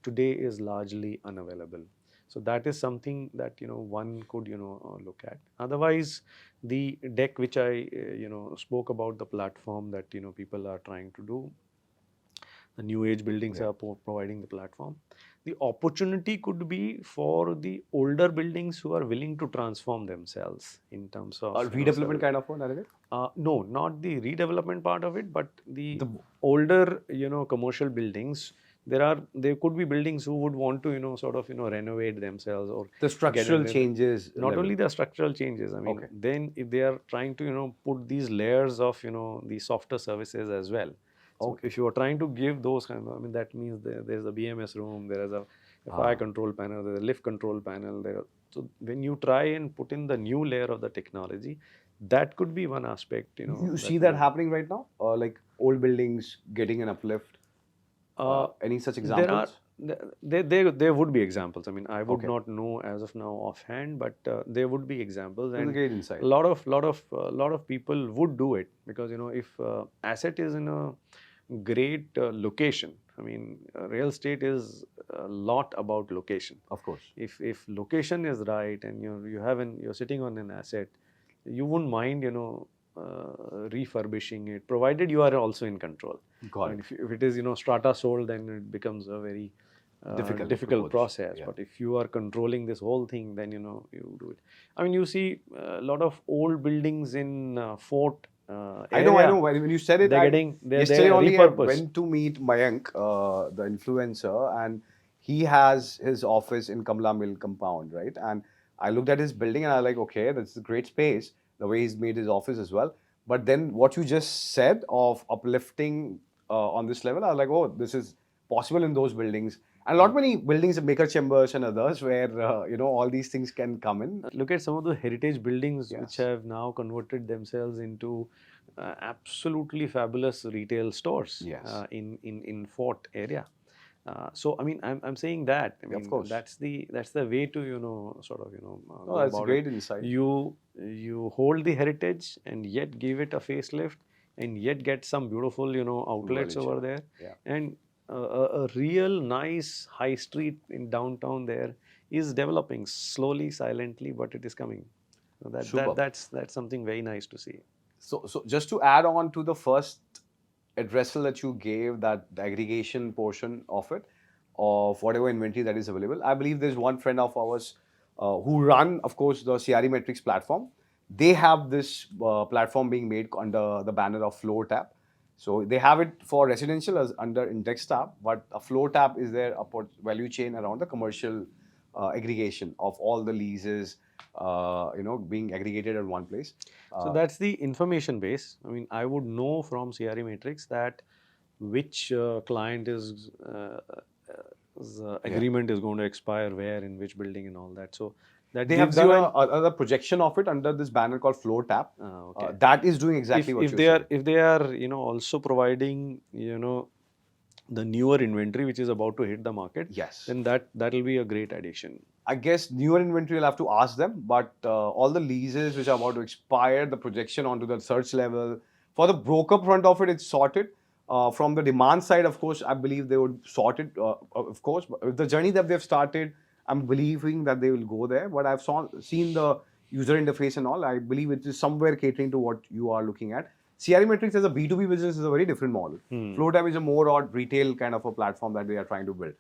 today is largely unavailable. So that is something that one could look at. Otherwise, the deck which I spoke about, the platform that people are trying to do, the new age buildings Yeah. are providing the platform. The opportunity could be for the older buildings who are willing to transform themselves in terms A of redevelopment kind of one, Narendra? no, not the redevelopment part of it, but the The older commercial buildings. There could be buildings who would want to sort of renovate themselves or the get structural changes not level. only the structural changes. I mean, Okay. then if they are trying to put these layers of the softer services as well. So Okay. if you are trying to give those kind of, I mean, that means there's a BMS room, there is a fire control panel, there's a lift control panel. So when you try and put in the new layer of the technology, that could be one aspect. You see that happening right now? Like old buildings getting an uplift? Any such There are examples? there would be examples. I mean, I would Okay. not know as of now offhand, but there would be examples, That's a and great insight. lot of people would do it because if asset is in a great location. I mean, real estate is a lot about location. Of course. If location is right and you're sitting on an asset, you wouldn't mind refurbishing it, provided you are also in control. Got I mean, it. if it is strata sold, then it becomes a very Difficult difficult approach. process. Yeah. But if you are controlling this whole thing, then you do it. I mean, you see a lot of old buildings in Fort. I know. area, When you said it, they're yesterday only I repurposed. went to meet Mayank, the influencer, and he has his office in Kamla Mill compound, right? And I looked at his building and I was like, okay, that's a great space, the way he's made his office as well. But then what you just said of uplifting on this level, I was like, oh, this is possible in those buildings. And a lot many buildings, Maker Chambers and others, where all these things can come in. Look at some of the heritage buildings which Yes. have now converted themselves into absolutely fabulous retail stores Yes. in Fort area. So I mean, I'm saying that. I Yeah, of mean, course. that's the way to sort of Oh, go that's a about great it. insight. You hold the heritage and yet give it a facelift and yet get some beautiful outlets Religion. over there, Yeah. and a real nice high street in downtown there is developing slowly, silently, but it is coming. So Superb. that's something very nice to see. So just to add on to the first addressal that you gave, that the aggregation portion of it, of whatever inventory that is available, I believe there's one friend of ours who run, of course, the CRE Metrics platform. They have this platform being made under the banner of Floor Tab. So they have it for residential as under Index Tab, but a Floor Tab is their value chain around the commercial aggregation of all the leases, being aggregated at one place. So that's the information base. I mean, I would know from CRE Matrix that which client is agreement is going to expire where, in which building, and all that. So that They have gives done you an another projection of it under this banner called Floor Tap. okay. That is doing exactly what if you're they saying. are if they are also providing the newer inventory which is about to hit the market, Yes. then that will be a great addition. I guess newer inventory, you'll have to ask them, but all the leases which are about to expire, the projection onto the search level, for the broker front of it, it's sorted. From the demand side, of course, I believe they would sort it, of course. But with the journey that they've started, I'm believing that they will go there. But I've seen the user interface and all. I believe it is somewhere catering to what you are looking at. CRE Metrics as a B2B business is a very different model. FlowTab is a more or retail kind of a platform that they are trying to build,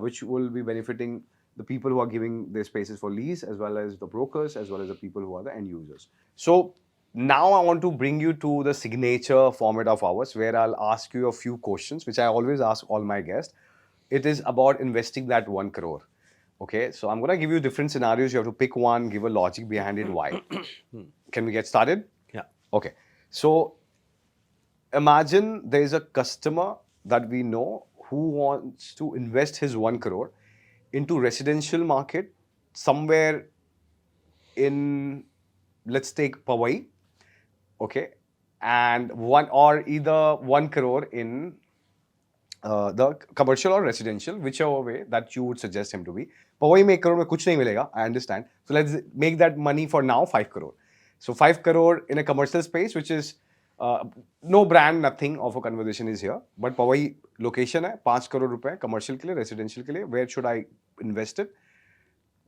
which will be benefiting the people who are giving their spaces for lease, as well as the brokers, as well as the people who are the end users. So now I want to bring you to the signature format of ours, where I'll ask you a few questions, which I always ask all my guests. It is about investing that 1 crore. Okay, so I'm going to give you different scenarios. You have to pick one, give a logic behind it, why. Can we get started? Yeah. Okay, so imagine there is a customer that we know who wants to invest his 1 crore into residential market somewhere in, let's take Powai, okay, and either 1 crore in the commercial or residential, whichever way that you would suggest him to be. Powai mein 1 crore mein kuch nahi milega, I understand. So let's make that money for now 5 crore. So 5 crore in a commercial space, which is no brand, nothing of a conversation is here. But Powai location hai, 5 crore rupees commercial ke liye, residential ke liye. Where should I invest it?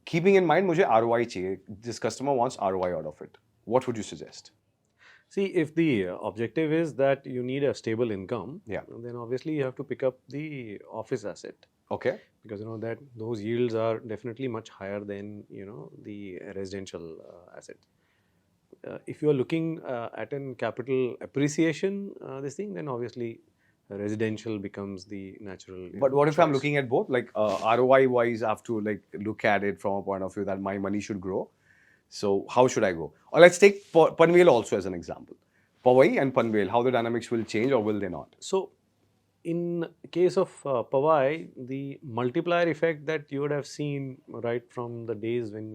Keeping in mind, मुझे ROI चाहिए. This customer wants ROI out of it. What would you suggest? See, if the objective is that you need a stable income, Yeah. then obviously you have to pick up the office asset, Okay. because that those yields are definitely much higher than the residential asset. If you are looking at an capital appreciation, this thing, then obviously residential becomes the natural. But what if I'm choice. looking at both? Like ROI wise, I have to like look at it from a point of view that my money should grow. So how should I go? Or let's take Panvel also as an example. Powai and Panvel, how the dynamics will change or will they not? So, in case of Powai, the multiplier effect that you would have seen right from the days when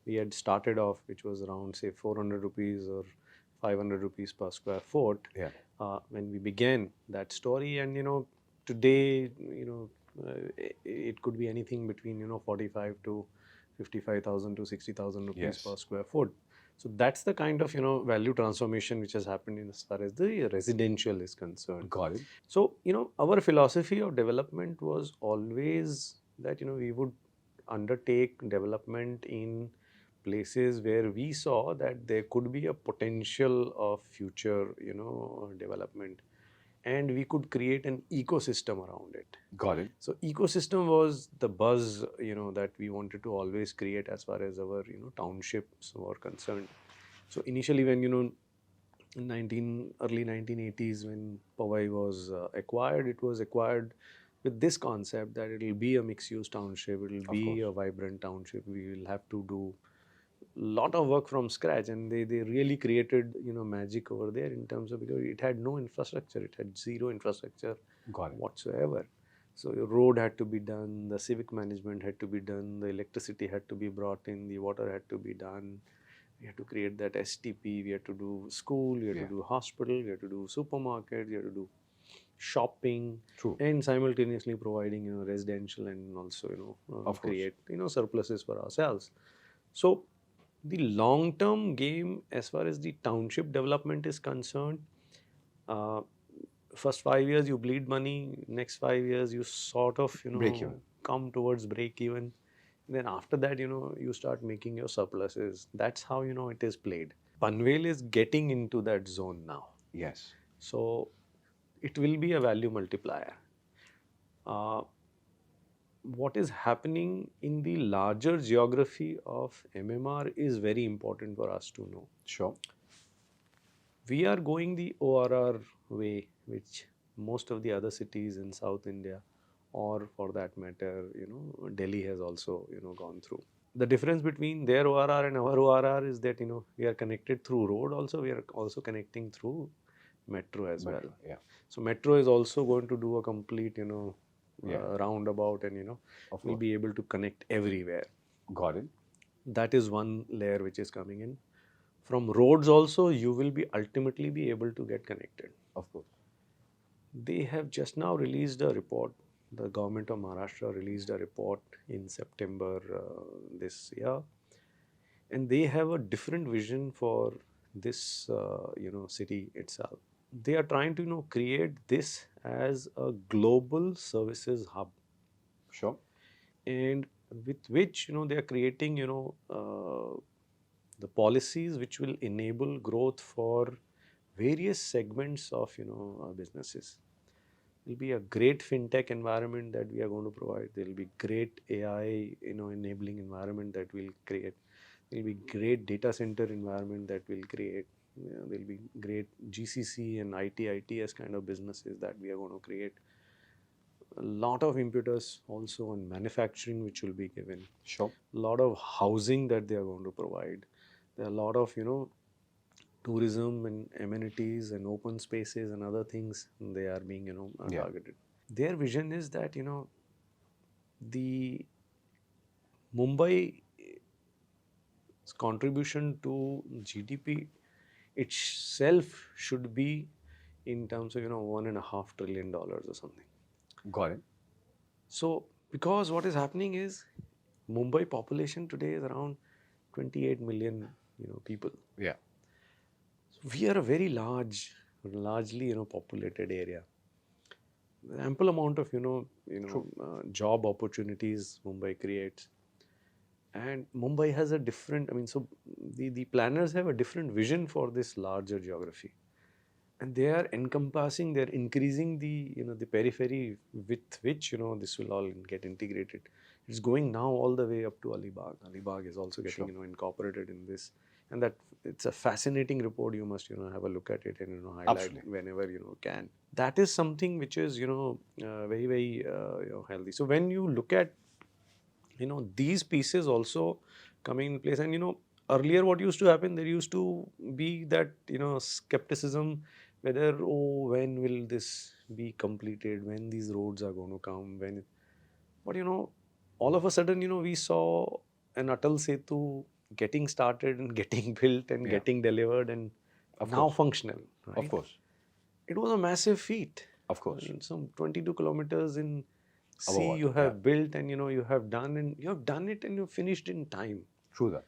we had started off, which was around say 400 rupees or 500 rupees per square foot. Yeah. When we began that story, and today, it could be anything between 45 to 55,000 to 60,000 rupees Yes. per square foot. So that's the kind of value transformation which has happened in as far as the residential is concerned. Got it. So our philosophy of development was always that we would undertake development in places where we saw that there could be a potential of future development, and we could create an ecosystem around it. Got it. So ecosystem was the buzz that we wanted to always create as far as our townships were concerned. So initially, when early 1980s, when Powai was acquired, it was acquired with this concept that it will be a mixed-use township, it will be a vibrant township. We will have to do lot of work from scratch, and they really created magic over there in terms of, because it had no infrastructure, it had zero infrastructure whatsoever. So your road had to be done, the civic management had to be done, the electricity had to be brought in, the water had to be done. We had to create that STP, we had to do school, we had to do hospital, we had to do supermarket, we had to do shopping. True. And simultaneously providing residential, and also create surpluses for ourselves. So the long-term game as far as the township development is concerned, first 5 years you bleed money, next 5 years you sort of Break even. come towards break even. Then after that you start making your surpluses. That's how it is played. Panvel is getting into that zone now. Yes. So it will be a value multiplier. What is happening in the larger geography of MMR is very important for us to know. Sure. We are going the ORR way, which most of the other cities in South India, or for that matter, Delhi has also, gone through. The difference between their ORR and our ORR is that, we are connected through road also, we are also connecting through metro as well. Yeah. So metro is also going to do a complete, roundabout, and, we'll be able to connect everywhere. Got it. That is one layer which is coming in. From roads also, you will be ultimately be able to get connected. Of course. They have just now released a report. The government of Maharashtra released a report in September this year, and they have a different vision for this, city itself. They are trying to create this as a global services hub. Sure. And with which they are creating the policies which will enable growth for various segments of businesses. There will be a great fintech environment that we are going to provide. There will be great AI enabling environment that we'll create. There will be great data center environment that we'll create. There will be great GCC and ITS kind of businesses that we are going to create. A lot of impetus also on manufacturing which will be given. Sure. A lot of housing that they are going to provide. There are a lot of tourism and amenities and open spaces and other things they are being targeted. Their vision is that the Mumbai's contribution to GDP itself should be in terms of $1.5 trillion or something. Got it. So because what is happening is Mumbai population today is around 28 million people. Yeah. So we are a very largely populated area. Ample amount of job opportunities Mumbai creates. And Mumbai has a different, I mean, so the planners have a different vision for this larger geography. And they are encompassing, they're increasing the, the periphery with which, this will all get integrated. It's going now all the way up to Alibag. Alibag is also getting, incorporated in this. And that it's a fascinating report. You must, have a look at it and, highlight Absolutely. whenever, can. That is something which is, very, very, healthy. So when you look at these pieces also coming in place, and earlier what used to happen, there used to be that skepticism whether, oh, when will this be completed, when these roads are going to come, but all of a sudden we saw an Atal Setu getting started and getting built and Yeah. getting delivered and Of now course. functional, Of right? course. It was a massive feat. Of course. I mean, some 22 kilometers in Above sea water, you have built, and you have done, and you have done it and you finished in time. True that.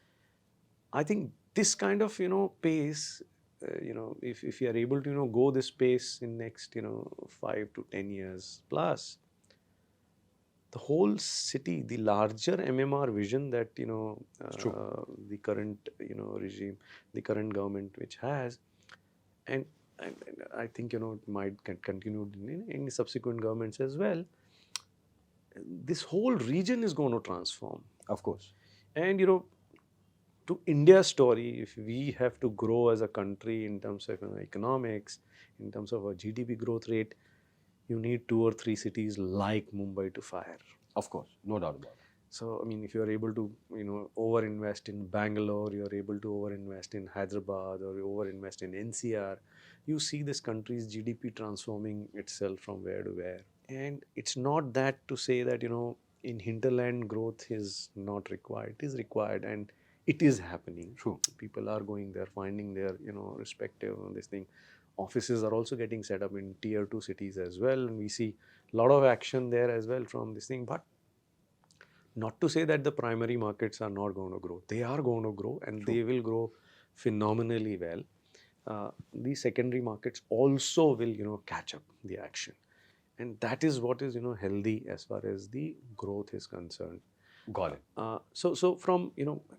I think this kind of pace, if you are able to go this pace in next 5 to 10 years plus, the whole city, the larger MMR vision that the current regime, the current government which has, and and I think it might continue in subsequent governments as well. This whole region is going to transform. Of course. And to India's story, if we have to grow as a country in terms of economics, in terms of a GDP growth rate, you need 2 or 3 cities like Mumbai to fire. Of course. No doubt about it. So, I mean, if you are able to, over-invest in Bangalore, you are able to over-invest in Hyderabad, or over-invest in NCR, you see this country's GDP transforming itself from where to where. And it's not that to say that, in hinterland growth is not required. It is required, and it is happening. True. People are going there, finding their, respective this thing. Offices are also getting set up in tier 2 cities as well, and we see a lot of action there as well from this thing. But not to say that the primary markets are not going to grow. They are going to grow, and they will grow phenomenally well. The secondary markets also will, catch up the action. And that is what is, healthy as far as the growth is concerned. Got it. So from,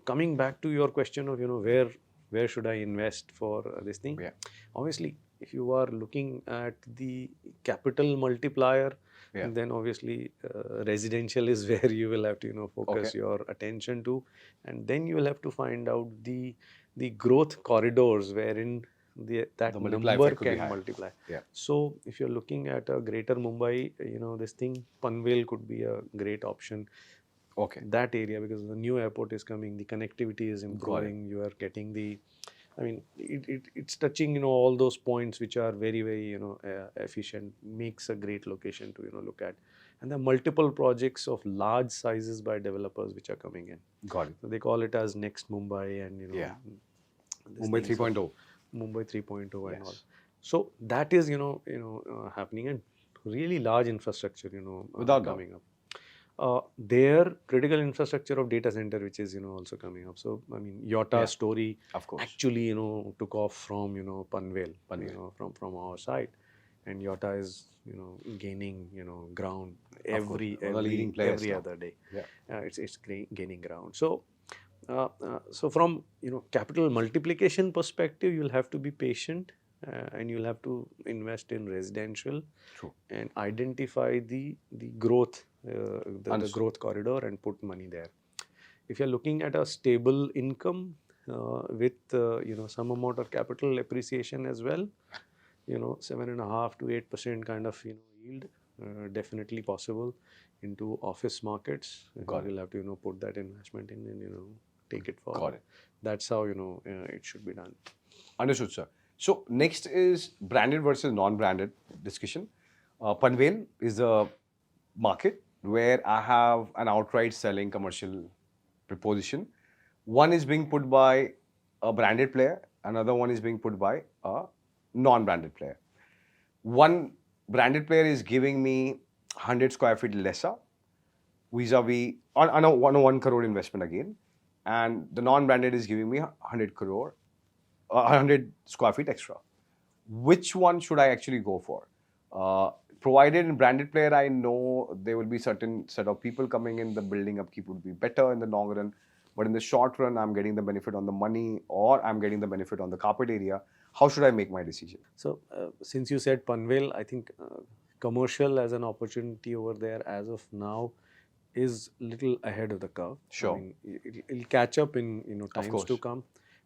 coming back to your question of, where should I invest for this thing? Yeah. Obviously, if you are looking at the capital multiplier, Yeah. then obviously residential is where you will have to, focus Okay. your attention to. And then you will have to find out the growth corridors wherein that The multiplier number effect could be can high. multiply. Yeah. So if you're looking at a greater Mumbai, this thing, Panvel could be a great option. Okay. That area, because the new airport is coming, the connectivity is improving, you are getting the, I mean, it's touching, all those points which are very, very, efficient, makes a great location to, look at. And there are multiple projects of large sizes by developers which are coming in. Got it. So they call it as Next Mumbai, and, Yeah. this Mumbai thing. So 3.0. Mumbai 3.0 and all. Yes. So that is, happening, and really large infrastructure, Without doubt. coming up. Their critical infrastructure of data center, which is, also coming up. So, I mean, Yotta's story Of course. actually, took off from, Panvel, Panvel. From our side. And Yotta is, gaining, ground Of course. every One of the leading players every now. other day. Yeah. It's gaining ground. So, so from, capital multiplication perspective, you'll have to be patient, and you'll have to invest in residential. True. And identify the growth, the Understood. growth corridor, and put money there. If you're looking at a stable income with some amount of capital appreciation as well, 7.5 to 8% kind of yield, definitely possible into office markets. Got it. You'll have to put that investment in, and take it forward. Got it. That's how it should be done. Understood, sir. So next is branded versus non-branded discussion. Panvel is a market where I have an outright selling commercial proposition. One is being put by a branded player, another one is being put by a non-branded player. One branded player is giving me 100 square feet lesser, vis-a-vis on a 1 crore investment again, and the non-branded is giving me 100 crore, 100 square feet extra. Which one should I actually go for? Provided in branded player, I know there will be certain set of people coming in, the building upkeep would be better in the long run. but in the short run, I'm getting the benefit on the money or I'm getting the benefit on the carpet area. How should I make my decision? So, since you said Panvel, I think commercial as an opportunity over there as of now is little ahead of the curve. Sure. I mean, it'll catch up in Of times to course. come,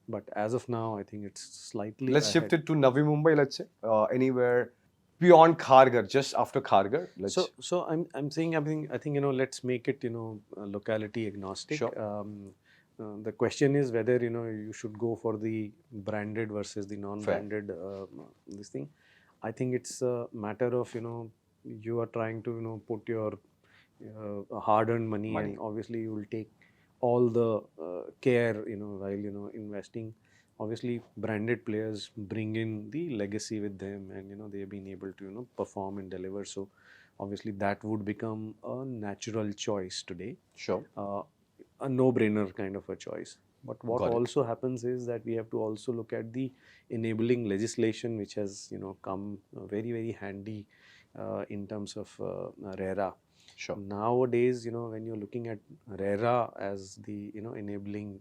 but as of now, I think it's slightly Let's ahead. shift it to Navi Mumbai, let's say, anywhere beyond Kharghar, just after Kharghar. Let's So I'm saying I think let's make it locality agnostic. Sure. The question is whether you should go for the branded versus the non-branded this thing. I think it's a matter of you are trying to put your hard-earned money, and obviously you will take all the care while investing. Obviously, branded players bring in the legacy with them, and they've been able to perform and deliver. So, obviously, that would become a natural choice today, Sure. a no-brainer kind of a choice. But what Got it. also happens is that we have to also look at the enabling legislation, which has come very very handy in terms of RERA. Sure. Nowadays, when you're looking at RERA as the enabling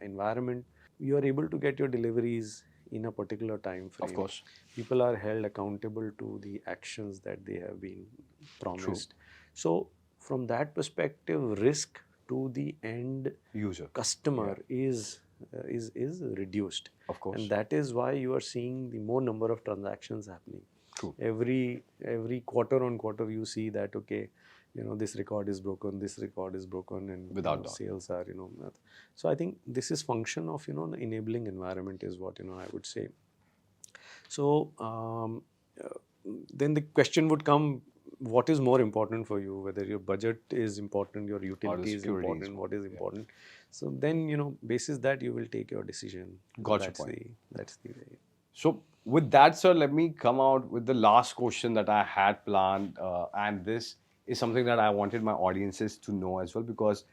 environment, you are able to get your deliveries in a particular time frame. Of course. People are held accountable to the actions that they have been promised. So, from that perspective, risk to the end User. customer is reduced. Of course. And that is why you are seeing the more number of transactions happening. True. Every quarter on quarter you see that this record is broken, this record is broken, and Without doubt. sales are so I think this is function of the enabling environment is what I would say. So then the question would come, what is more important for you? Whether your budget is important, your utility is security is important, what is important? So then basis that you will take your decision. Got your That's point. That's the way. So, with that, sir, let me come out with the last question that I had planned. And this is something that I wanted my audiences to know as well, because,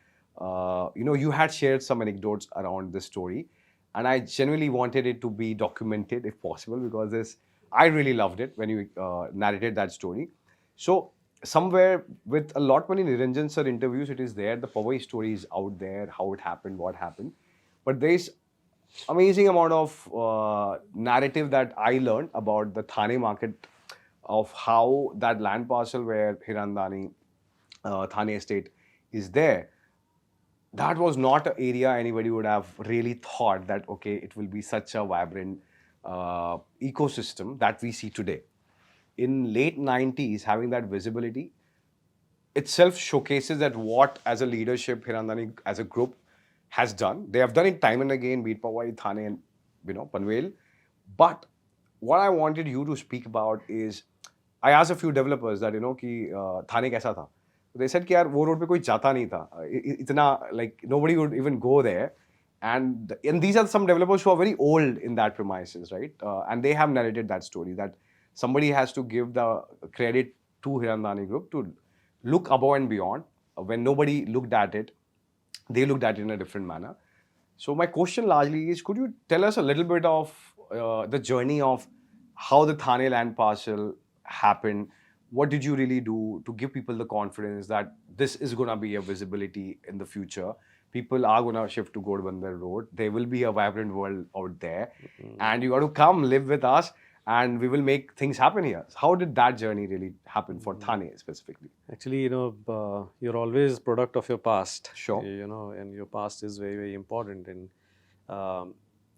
you had shared some anecdotes around this story. And I genuinely wanted it to be documented if possible, because I really loved it when you narrated that story. So, somewhere with a lot many Niranjan sir interviews, it is there. The Powai story is out there, how it happened, what happened. But there is amazing amount of narrative that I learned about the Thane market, of how that land parcel where Hiranandani Thane estate is there. That was not an area anybody would have really thought that, okay, it will be such a vibrant ecosystem that we see today. In late 90s, having that visibility itself showcases that what as a leadership Hirandani as a group has done. They have done it time and again, be it Powai, Thane, and Panvel. But what I wanted you to speak about is, I asked a few developers that कि Thane कैसा था. They said कि यार वो road पे कोई जाता नहीं था. इतना like nobody would even go there. And these are some developers who are very old in that premises, right? And they have narrated that story, that somebody has to give the credit to Hirandani Group to look above and beyond. When nobody looked at it, they looked at it in a different manner. So my question largely is, could you tell us a little bit of the journey of how the Thane land parcel happened? What did you really do to give people the confidence that this is going to be a visibility in the future? People are going to shift to Godbandar Road. There will be a vibrant world out there. And you got to come live with us and we will make things happen here. How did that journey really happen for Thane specifically? Actually, you're always product of your past. Sure. And your past is very, very important. And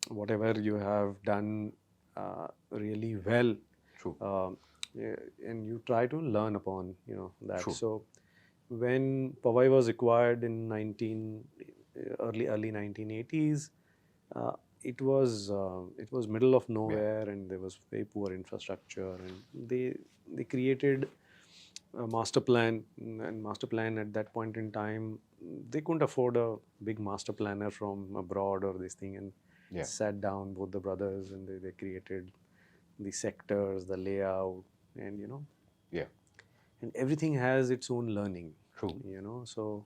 whatever you have done really well. True. And you try to learn upon, that. True. So when Powai was acquired in early 1980s, it was middle of nowhere, and there was very poor infrastructure, and they created a master plan, and master plan at that point in time, they couldn't afford a big master planner from abroad or this thing, and sat down both the brothers, and they created the sectors, the layout, and and everything has its own learning. True. So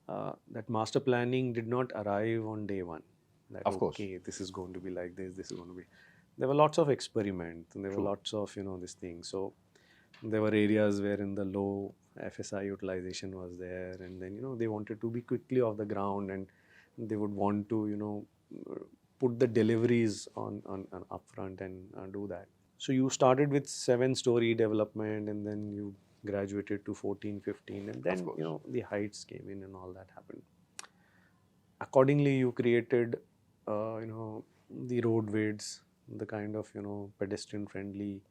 that master planning did not arrive on day one. That, of course. Okay, this is going to be like this is going to be. There were lots of experiments, and there were lots of this thing. So there were areas wherein the low FSI utilization was there, and then they wanted to be quickly off the ground, and they would want to, put the deliveries on upfront and do that. So you started with 7-story development, and then you graduated to 14, 15, and then, course. the heights came in and all that happened. Accordingly, you created, the road widths, the kind of, pedestrian friendly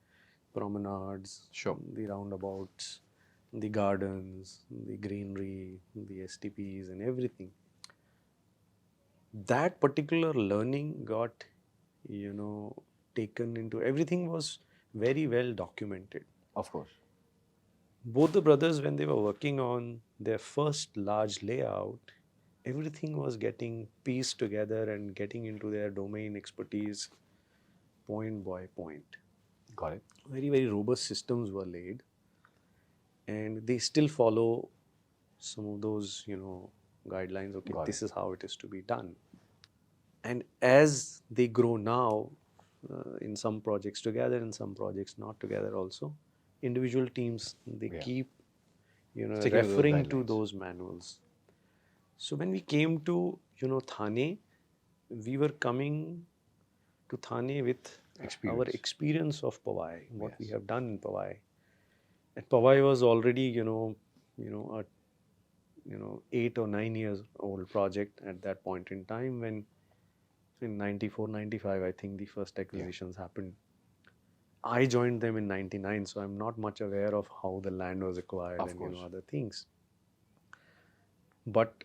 promenades, Sure. the roundabouts, the gardens, the greenery, the STPs, and everything. That particular learning got, taken into, everything was very well documented. Of course. Both the brothers, when they were working on their first large layout, everything was getting pieced together and getting into their domain expertise point by point. Got it. Very, very robust systems were laid, and they still follow some of those, guidelines. Okay, Got this it. is how it is to be done. And as they grow now, in some projects together, in some projects not together also, individual teams, they Yeah. keep, Sticking to those referring to guidelines. those manuals. So when we came to, Thane, we were coming to Thane with our Experience. experience of Powai, what we Yes. have done in Powai. And Powai was already, a 8 or 9 years old project at that point in time, when in 94, 95, I think the first acquisitions happened. I joined them in 99, so I'm not much aware of how the land was acquired Of and, course. other things. But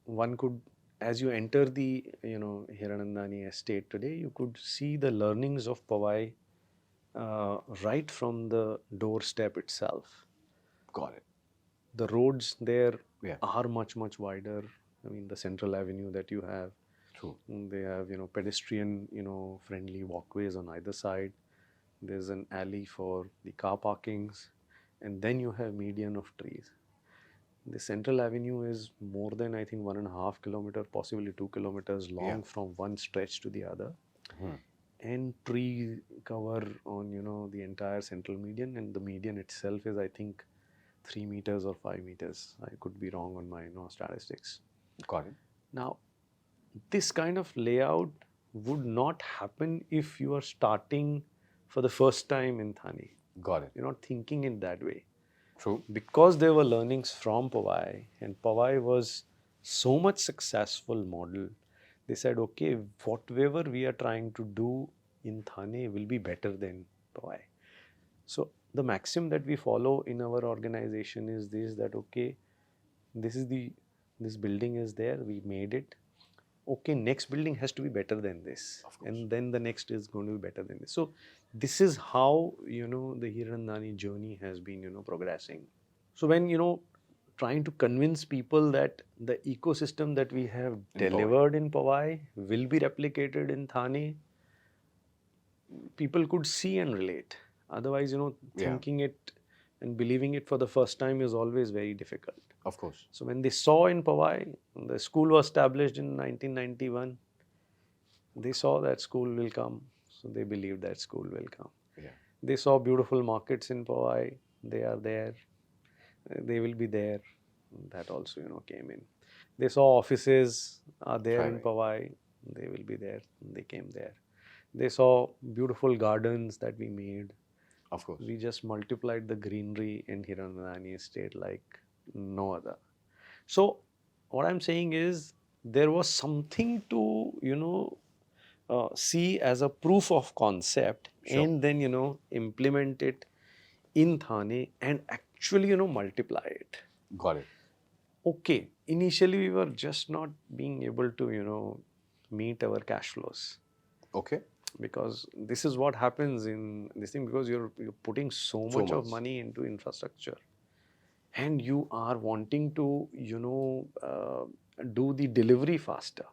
one could, as you enter the, Hiranandani estate today, you could see the learnings of Powai right from the doorstep itself. Got it. The roads there Yeah. are much, much wider. I mean, the central avenue that you have, True. they have, pedestrian, friendly walkways on either side. There's an alley for the car parkings, and then you have median of trees. The central avenue is more than, I think, 1.5 kilometer, possibly 2 kilometers long from one stretch to the other. And tree cover on, the entire central median, and the median itself is, I think, 3 meters or 5 meters. I could be wrong on my, statistics. Got it. Now, this kind of layout would not happen if you are starting for the first time in Thane. Got it. You're not thinking in that way. True. Because there were learnings from Powai, and Powai was so much successful model, they said, okay, whatever we are trying to do in Thane will be better than Powai. So the maxim that we follow in our organization is this, that okay, this building is there, we made it. Okay, next building has to be better than this, and then the next is going to be better than this. So this is how, the Hiranandani journey has been, progressing. So when, trying to convince people that the ecosystem that we have delivered in Powai will be replicated in Thane, people could see and relate. Otherwise, thinking it and believing it for the first time is always very difficult. Of course. So when they saw in Powai, the school was established in 1991, they saw that school will come, so they believed that school will come. Yeah. They saw beautiful markets in Powai, they are there, they will be there. That also, came in. They saw offices are there in Powai, they will be there, they came there. They saw beautiful gardens that we made. Of course. We just multiplied the greenery in Hiranandani estate like no other. So what I'm saying is, there was something to, see as a proof of concept, and then, implement it in Thane and actually, multiply it. Got it. Okay, initially we were just not being able to, meet our cash flows. Okay. Because this is what happens in this thing, because you're putting so much of money into infrastructure, and you are wanting to, do the delivery faster.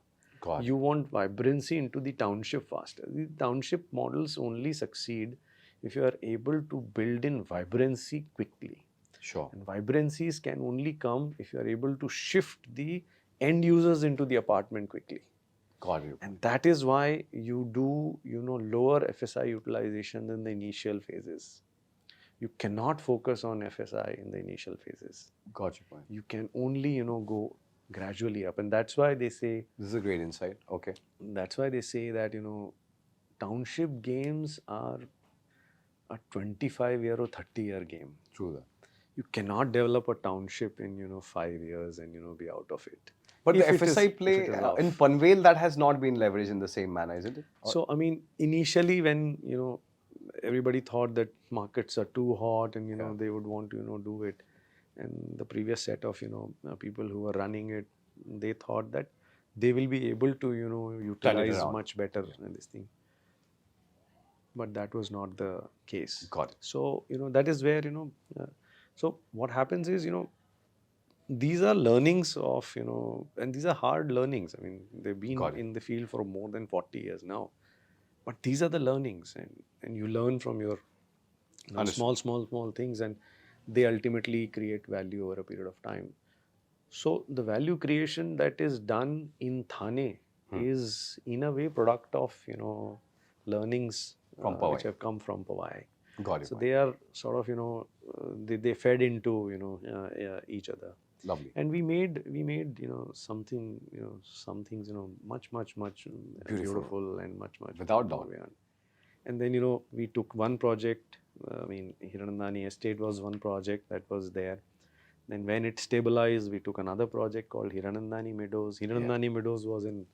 You want vibrancy into the township faster. The township models only succeed if you are able to build in vibrancy quickly. Sure. And vibrancies can only come if you are able to shift the end users into the apartment quickly. Got it. And that is why you do, lower FSI utilization in the initial phases. You cannot focus on FSI in the initial phases. Got your point. You can only, go gradually up. And that's why they say, This is a great insight. Okay. that's why they say that, township games are a 25-year or 30-year game. True that. You cannot develop a township in, 5 years and, be out of it. But If the it is- FSI if play it is in off. Panvel, that has not been leveraged in the same manner, isn't it? So, I mean, initially when, everybody thought that markets are too hot and, Yeah. they would want to, do it. And the previous set of, people who were running it, they thought that they will be able to, utilize around. much better in this thing. But that was not the case. Got it. So, that is where, so what happens is, these are learnings of, and these are hard learnings. I mean, they've been Got it. in the field for more than 40 years now. But these are the learnings, and you learn from your Understood. small things, and they ultimately create value over a period of time. So the value creation that is done in Thane is in a way product of, learnings From which Powai. have come from Powai. Got it. So they are sort of, they fed into, each other. Lovely. And we made, something, some things, much beautiful and much Without more doubt. beyond. And then, we took one project. I mean, Hiranandani Estate was one project that was there. Then when it stabilized, we took another project called Hiranandani Meadows. Hiranandani Meadows was in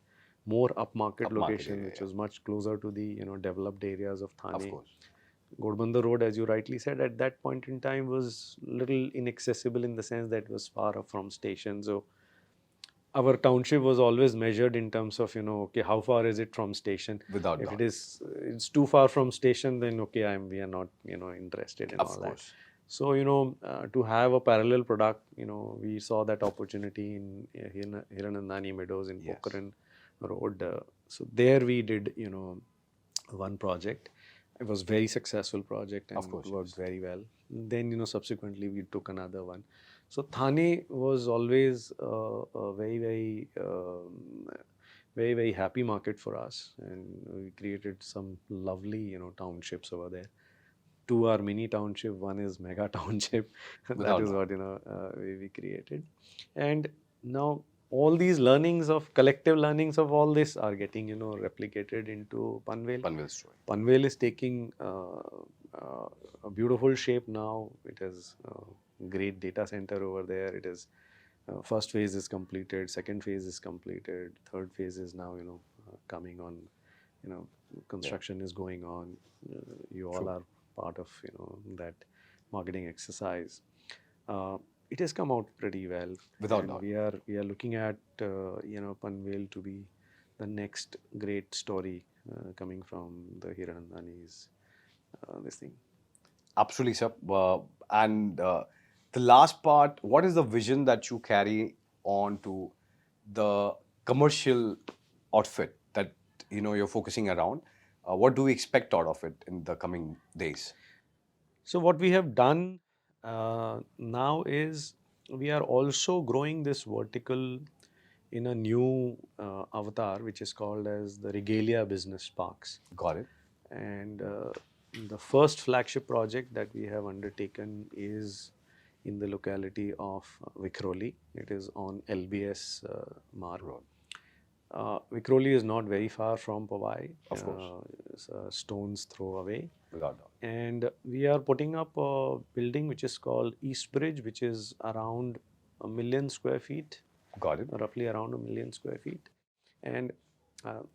more upmarket location, area, which was much closer to the, developed areas of Thane. Of course. Godbandha Road, as you rightly said, at that point in time was little inaccessible in the sense that it was far up from station. So our township was always measured in terms of, okay, how far is it from station? Without If doubt. it's too far from station, then okay, we are not, interested in Of all course. that. So, to have a parallel product, we saw that opportunity in Hiranandani Meadows in Yes. Pokhran Road. So there we did, one project. It was very successful project and Of course, worked yes. very well. Then, subsequently we took another one. So Thane was always a very happy market for us, and we created some lovely, townships over there. Two are mini township, one is mega township. That Without is doubt. what we created. And now all these collective learnings of all this are getting replicated into Panvel. Panvel story. Panvel is taking a beautiful shape now. It has a great data center over there. It is first phase is completed, second phase is completed, third phase is now coming on. Construction is going on. You all are part of that marketing exercise. It has come out pretty well. Without And doubt. we are looking at Panvel to be the next great story coming from the Hiranandani's this thing. Absolutely, sir. The last part, what is the vision that you carry on to the commercial outfit that you're focusing around? What do we expect out of it in the coming days? So what we have done now is we are also growing this vertical in a new avatar, which is called as the Regalia Business Parks. Got it. And the first flagship project that we have undertaken is in the locality of Vikhroli. It is on LBS Marg. Vikhroli is not very far from Powai. Of course. It's a stone's throw away. Without doubt. And we are putting up a building which is called East Bridge, which is around 1 million square feet, Got it. roughly around 1 million square feet. And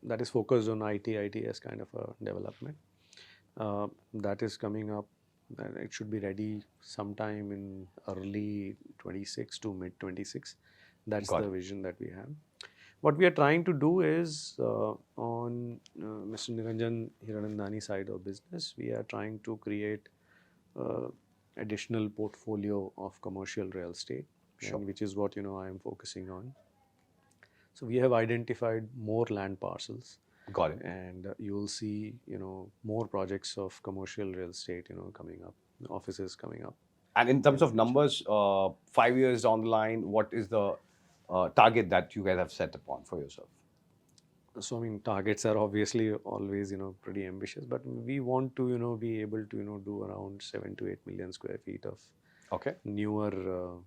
that is focused on ITS kind of a development. That is coming up. It should be ready sometime in early 26 to mid 26. That's Got the it. vision that we have. What we are trying to do is on Mr. Niranjan Hiranandani side of business, we are trying to create additional portfolio of commercial real estate, Sure. and which is what I am focusing on. So we have identified more land parcels, Got it. and you will see more projects of commercial real estate coming up, offices coming up. And in terms of numbers, 5 years down the line, what is the target that you guys have set upon for yourself? So I mean, targets are obviously always pretty ambitious, but we want to be able to do around 7 to 8 million square feet of Okay. newer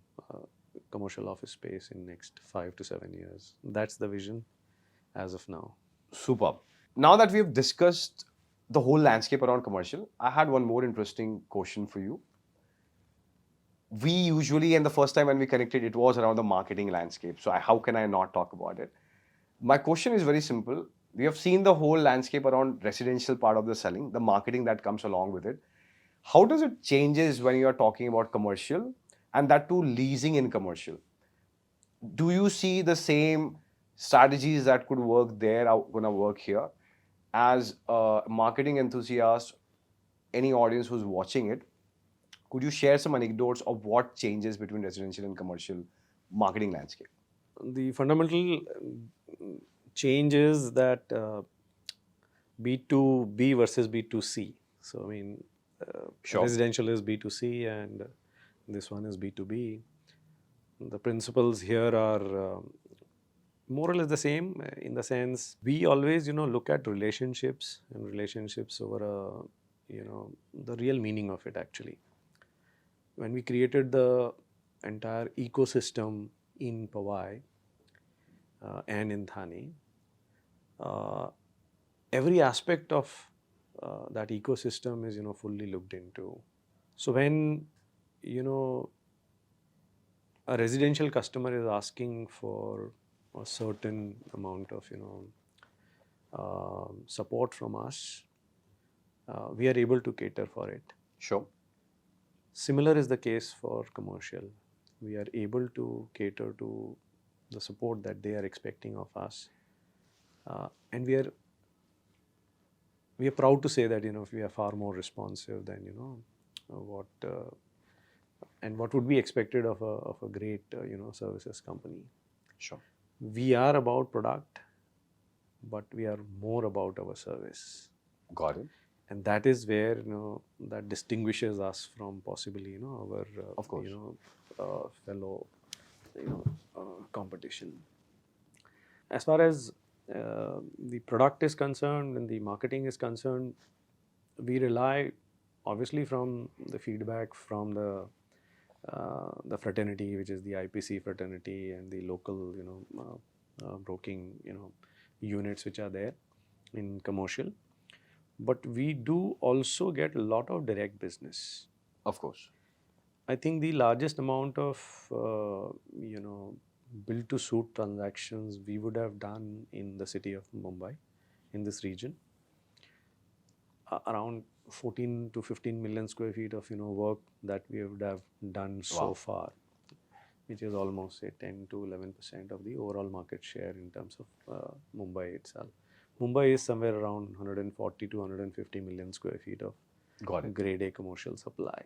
commercial office space in next 5 to 7 years. That's the vision as of now. Superb. Now that we have discussed the whole landscape around commercial, I had one more interesting question for you. We usually, and the first time when we connected, it was around the marketing landscape. So how can I not talk about it? My question is very simple. We have seen the whole landscape around residential part of the selling, the marketing that comes along with it. How does it changes when you are talking about commercial and that too leasing in commercial? Do you see the same strategies that could work there are going to work here? As a marketing enthusiast, any audience who's watching it, could you share some anecdotes of what changes between residential and commercial marketing landscape? The fundamental change is that B2B versus B2C. So, I mean, Sure. residential is B2C and this one is B2B. The principles here are more or less the same in the sense we always, look at relationships and relationships over the real meaning of it actually. When we created the entire ecosystem in Powai and in Thane, every aspect of that ecosystem is fully looked into. So when a residential customer is asking for a certain amount of support from us, we are able to cater for it. Sure. Similar is the case for commercial. We are able to cater to the support that they are expecting of us, and we are proud to say that we are far more responsive than what would be expected of a great services company. Sure. We are about product, but we are more about our service. Got it. And that is where that distinguishes us from possibly our Of course. fellow competition. As far as the product is concerned and the marketing is concerned, we rely obviously from the feedback from the fraternity, which is the IPC fraternity, and the local broking units which are there in commercial. But we do also get a lot of direct business. Of course. I think the largest amount of build to suit transactions we would have done in the city of Mumbai, in this region, around 14 to 15 million square feet of work that we would have done so far, which is almost say 10 to 11% of the overall market share in terms of Mumbai itself. Mumbai is somewhere around 140 to 150 million square feet of grade A commercial supply.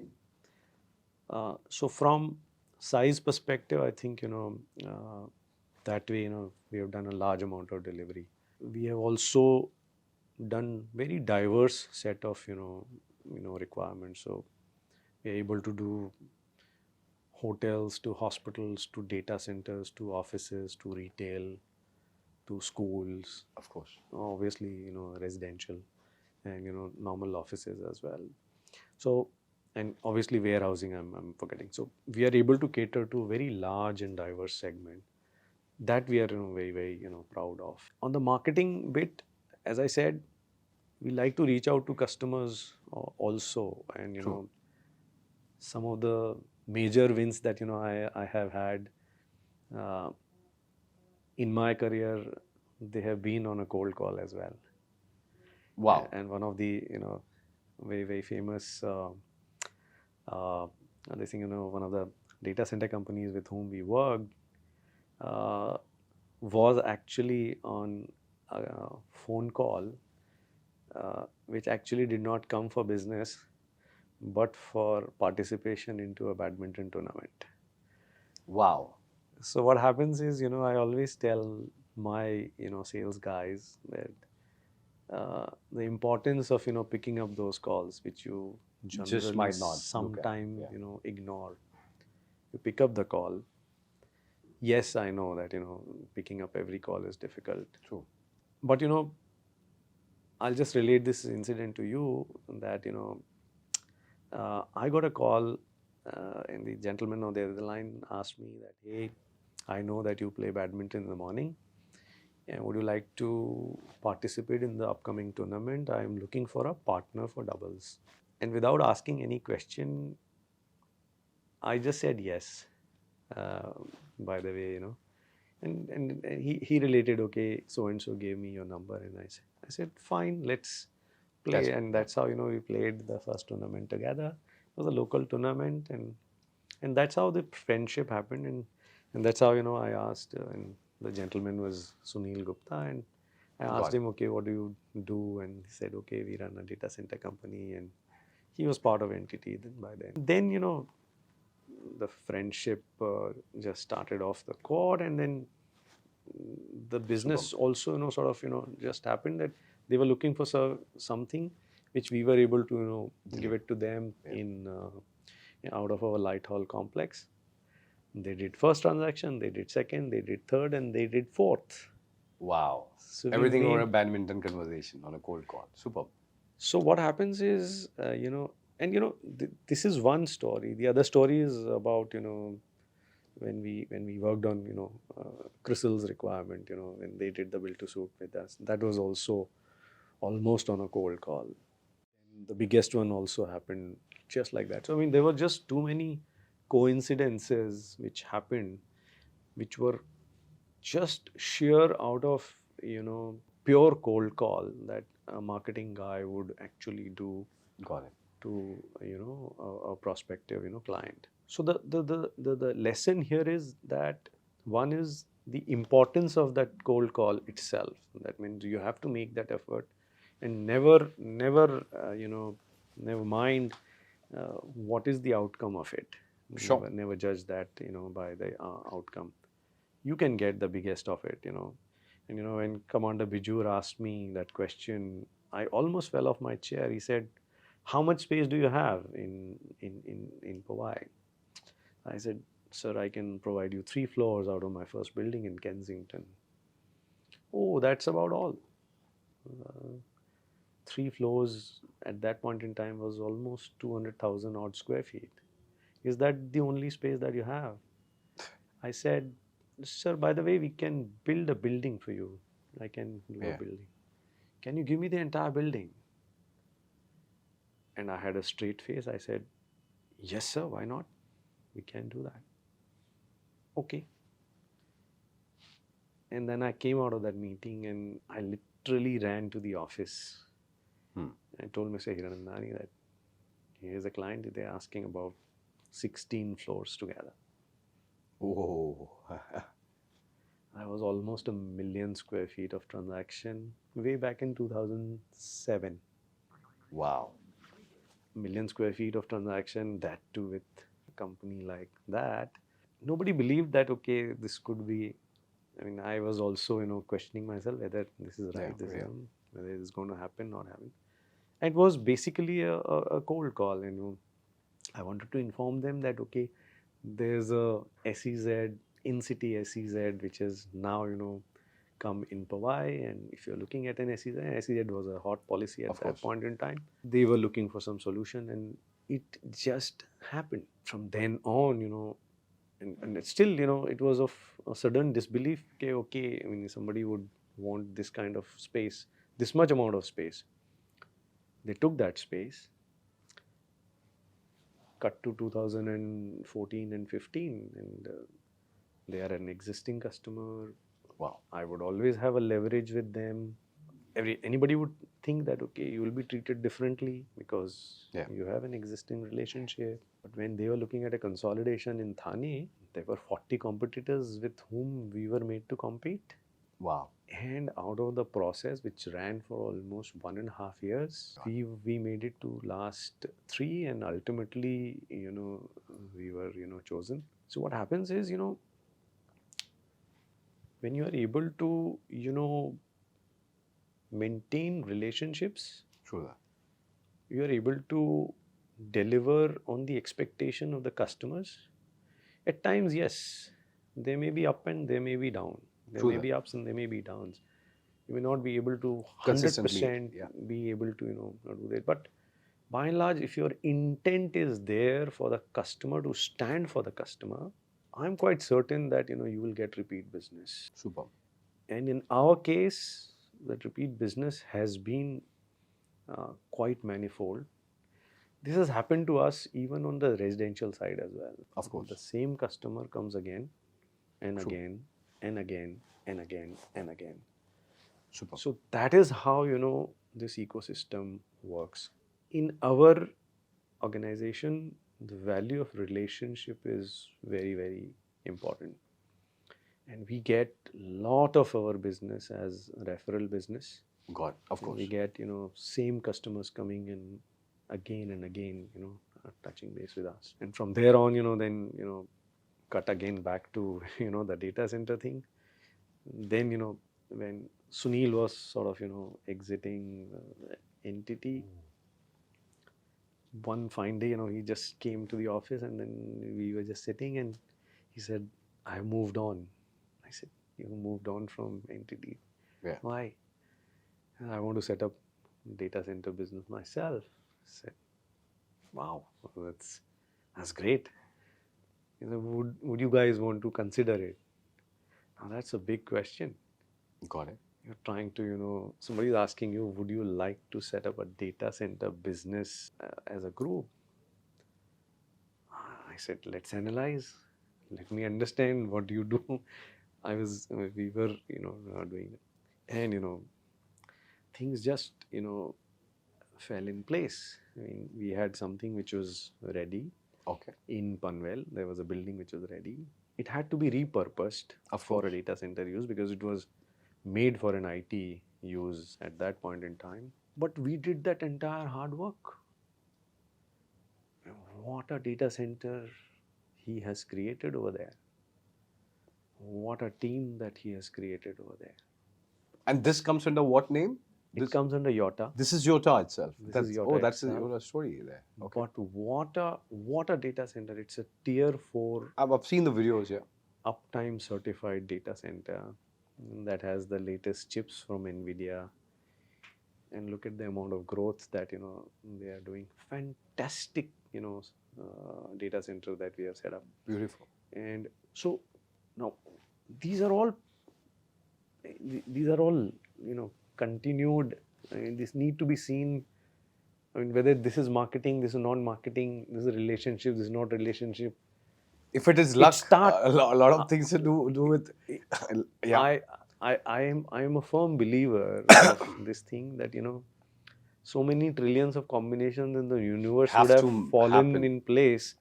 So from size perspective, I think that way we have done a large amount of delivery. We have also done very diverse set of requirements. So we are able to do hotels to hospitals to data centers to offices to retail to schools. Of course. Obviously residential and normal offices as well. So, and obviously warehousing I'm forgetting. So we are able to cater to a very large and diverse segment that we are very, very proud of. On the marketing bit, as I said, we like to reach out to customers also, and some of the major wins that I have had in my career, they have been on a cold call as well. Wow. And one of the very, very famous I think one of the data center companies with whom we worked was actually on a phone call which actually did not come for business but for participation into a badminton tournament. Wow. So what happens is I always tell my sales guys that the importance of picking up those calls which you generally Just might not sometime ignore. You pick up the call. Yes, I know that picking up every call is difficult. True. But I'll just relate this incident to you that I got a call and the gentleman on the other line asked me that, hey, I know that you play badminton in the morning. And would you like to participate in the upcoming tournament? I am looking for a partner for doubles. And without asking any question, I just said yes. Uh, by the way, and he related, okay, so and so gave me your number, and I said fine, let's play. And that's how we played the first tournament together. It was a local tournament, and that's how the friendship happened, and that's how I asked, and the gentleman was Sunil Gupta, and I asked him, okay, what do you do? And he said, okay, we run a data center company, and he was part of entity then by then. Then the friendship just started off the court, and then the business also sort of just happened that they were looking for something which we were able to give it to them in out of our light hall complex. They did first transaction, they did second, they did third, and they did fourth. Wow. So everything on a badminton conversation on a cold call. Superb. So what happens is this is one story. The other story is about when we worked on Crisil's requirement, when they did the build to suit with us, that was also almost on a cold call. And the biggest one also happened just like that. So I mean, there were just too many coincidences which happened, which were just sheer out of pure cold call that a marketing guy would actually do. Got it. To a prospective client. So the lesson here is that one is the importance of that cold call itself. That means you have to make that effort, and never mind what is the outcome of it. Sure. Never judge that by the outcome. You can get the biggest of it. And when Commander Bijur asked me that question, I almost fell off my chair. He said, how much space do you have in Powai? I said, sir, I can provide you 3 floors out of my first building in Kensington. Oh, that's about all. 3 floors at that point in time was almost 200,000 odd square feet. Is that the only space that you have? I said, sir, by the way, we can build a building for you. I can do a building. Can you give me the entire building? And I had a straight face. I said, yes, sir, why not? We can do that. Okay. And then I came out of that meeting and I literally ran to the office. I told Mr. Hiranandani that here's a client, they're asking about 16 floors together. Oh. I was almost 1 million square feet of transaction way back in 2007. Wow. 1 million square feet of transaction, that too with a company like that. Nobody believed that, okay, this could be, I mean, I was also, questioning myself whether this is right, whether it is going to happen, not happen. It was basically a cold call, I wanted to inform them that, okay, there's a SEZ, in-city SEZ, which is now, come in Powai, and if you're looking at an SEZ was a hot policy at that point in time. They were looking for some solution, and it just happened. From then on, and it's still, it was of a sudden disbelief. Okay, I mean, somebody would want this kind of space, this much amount of space. They took that space. Cut to 2014 and 15, and they are an existing customer. Wow. I would always have a leverage with them. Anybody would think that, okay, you will be treated differently because you have an existing relationship. But when they were looking at a consolidation in Thane, there were 40 competitors with whom we were made to compete. Wow. And out of the process, which ran for almost 1.5 years, we made it to last 3, and ultimately, we were, chosen. So what happens is, when you are able to, maintain relationships, you are able to deliver on the expectation of the customers. At times, yes, they may be up and they may be down. There may be ups and there may be downs. You may not be able to 100% be able to, do that. But by and large, if your intent is there for the customer to stand for the customer, I'm quite certain that you will get repeat business. Super. And in our case, that repeat business has been quite manifold. This has happened to us even on the residential side as well. Of course. The same customer comes again and True. again and again and again and again. Super. So that is how this ecosystem works. In our organization, the value of relationship is very, very important. And we get a lot of our business as referral business. God, of course. We get, same customers coming in again and again, touching base with us. And from there on, then, cut again back to, the data center thing. Then, when Sunil was sort of, exiting the entity, one fine day, he just came to the office and then we were just sitting and he said, I moved on. I said, you moved on from entity? Yeah. Why? I want to set up data center business myself. I said, wow, that's great. Would you guys want to consider it? Now that's a big question. Got it. You're trying to, somebody's asking you, would you like to set up a data center business as a group? I said, let's analyze. Let me understand what you do. We were, doing it. And, things just, fell in place. I mean, we had something which was ready. Okay. In Panvel, there was a building which was ready. It had to be repurposed for a data center use because it was made for an IT use at that point in time. But we did that entire hard work. What a data center he has created over there. What a team that he has created over there. And this comes under what name? It comes under Yota. This is Yota itself. This is Yota that's itself. the Yota story there. Okay. But what a data center. It's a tier 4. I've seen the videos, yeah. Uptime certified data center that has the latest chips from NVIDIA. And look at the amount of growth that they are doing. Fantastic data center that we have set up. Beautiful. And so now these are all continued. I mean, this need to be seen. I mean, whether this is marketing, this is non-marketing, this is relationship, this is not relationship. If it is luck, a lot of things to do with. Yeah. I am a firm believer of this thing that so many trillions of combinations in the universe would have fallen in place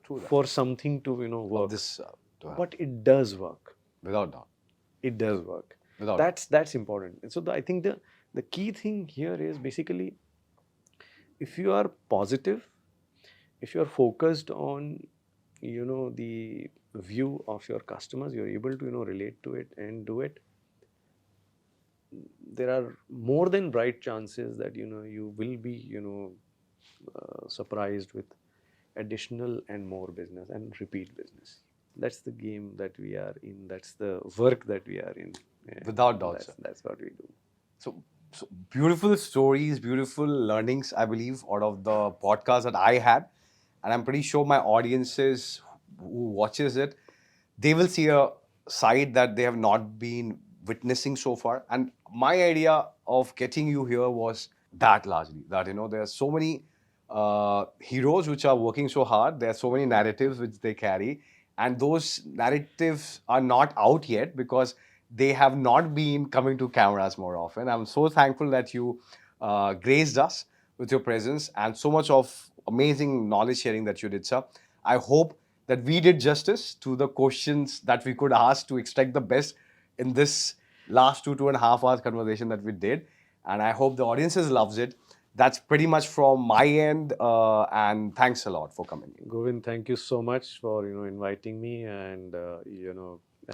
for something to work. But it does work. Without doubt. It does work. Without that's important. And so I think the key thing here is basically, if you are positive, if you are focused on the view of your customers, you're able to relate to it and do it, there are more than bright chances that you will be surprised with additional and more business and repeat business. That's the game that we are in. That's the work that we are in. Without doubt, sir. That's what we do. So beautiful stories, beautiful learnings, I believe, out of the podcast that I had. And I'm pretty sure my audiences who watches it, they will see a side that they have not been witnessing so far. And my idea of getting you here was that largely, that there are so many heroes which are working so hard. There are so many narratives which they carry. And those narratives are not out yet because they have not been coming to cameras more often. I'm so thankful that you graced us with your presence and so much of amazing knowledge sharing that you did, sir. I hope that we did justice to the questions that we could ask to extract the best in this last 2.5 hours conversation that we did. And I hope the audiences loves it. That's pretty much from my end. And thanks a lot for coming. Govind, thank you so much for inviting me and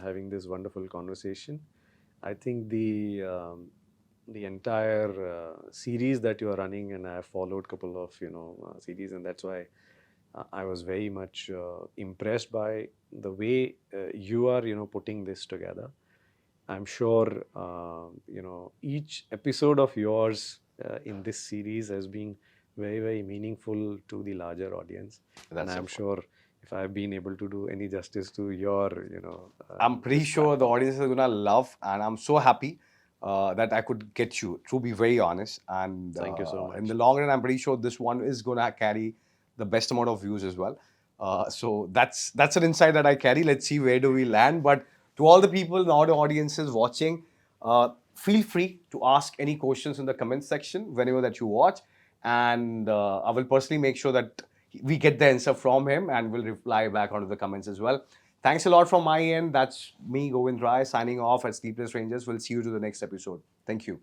having this wonderful conversation. I think the entire series that you are running, and I have followed a couple of series, and that's why I was very much impressed by the way you are putting this together. I'm sure each episode of yours in this series has been very, very meaningful to the larger audience. And That's I'm important. sure if I've been able to do any justice to your, I'm pretty this sure the platform. audience is gonna love, and I'm so happy that I could get you. To be very honest, and Thank you so in the much. long run, I'm pretty sure this one is gonna carry the best amount of views as well. So that's an insight that I carry. Let's see where do we land. But to all the people, all the audiences watching, feel free to ask any questions in the comment section whenever that you watch, and I will personally make sure that we get the answer from him, and we'll reply back onto the comments as well. Thanks a lot from my end. That's me, Govind Rai, signing off at Sleepless Rangers. We'll see you to the next episode. Thank you.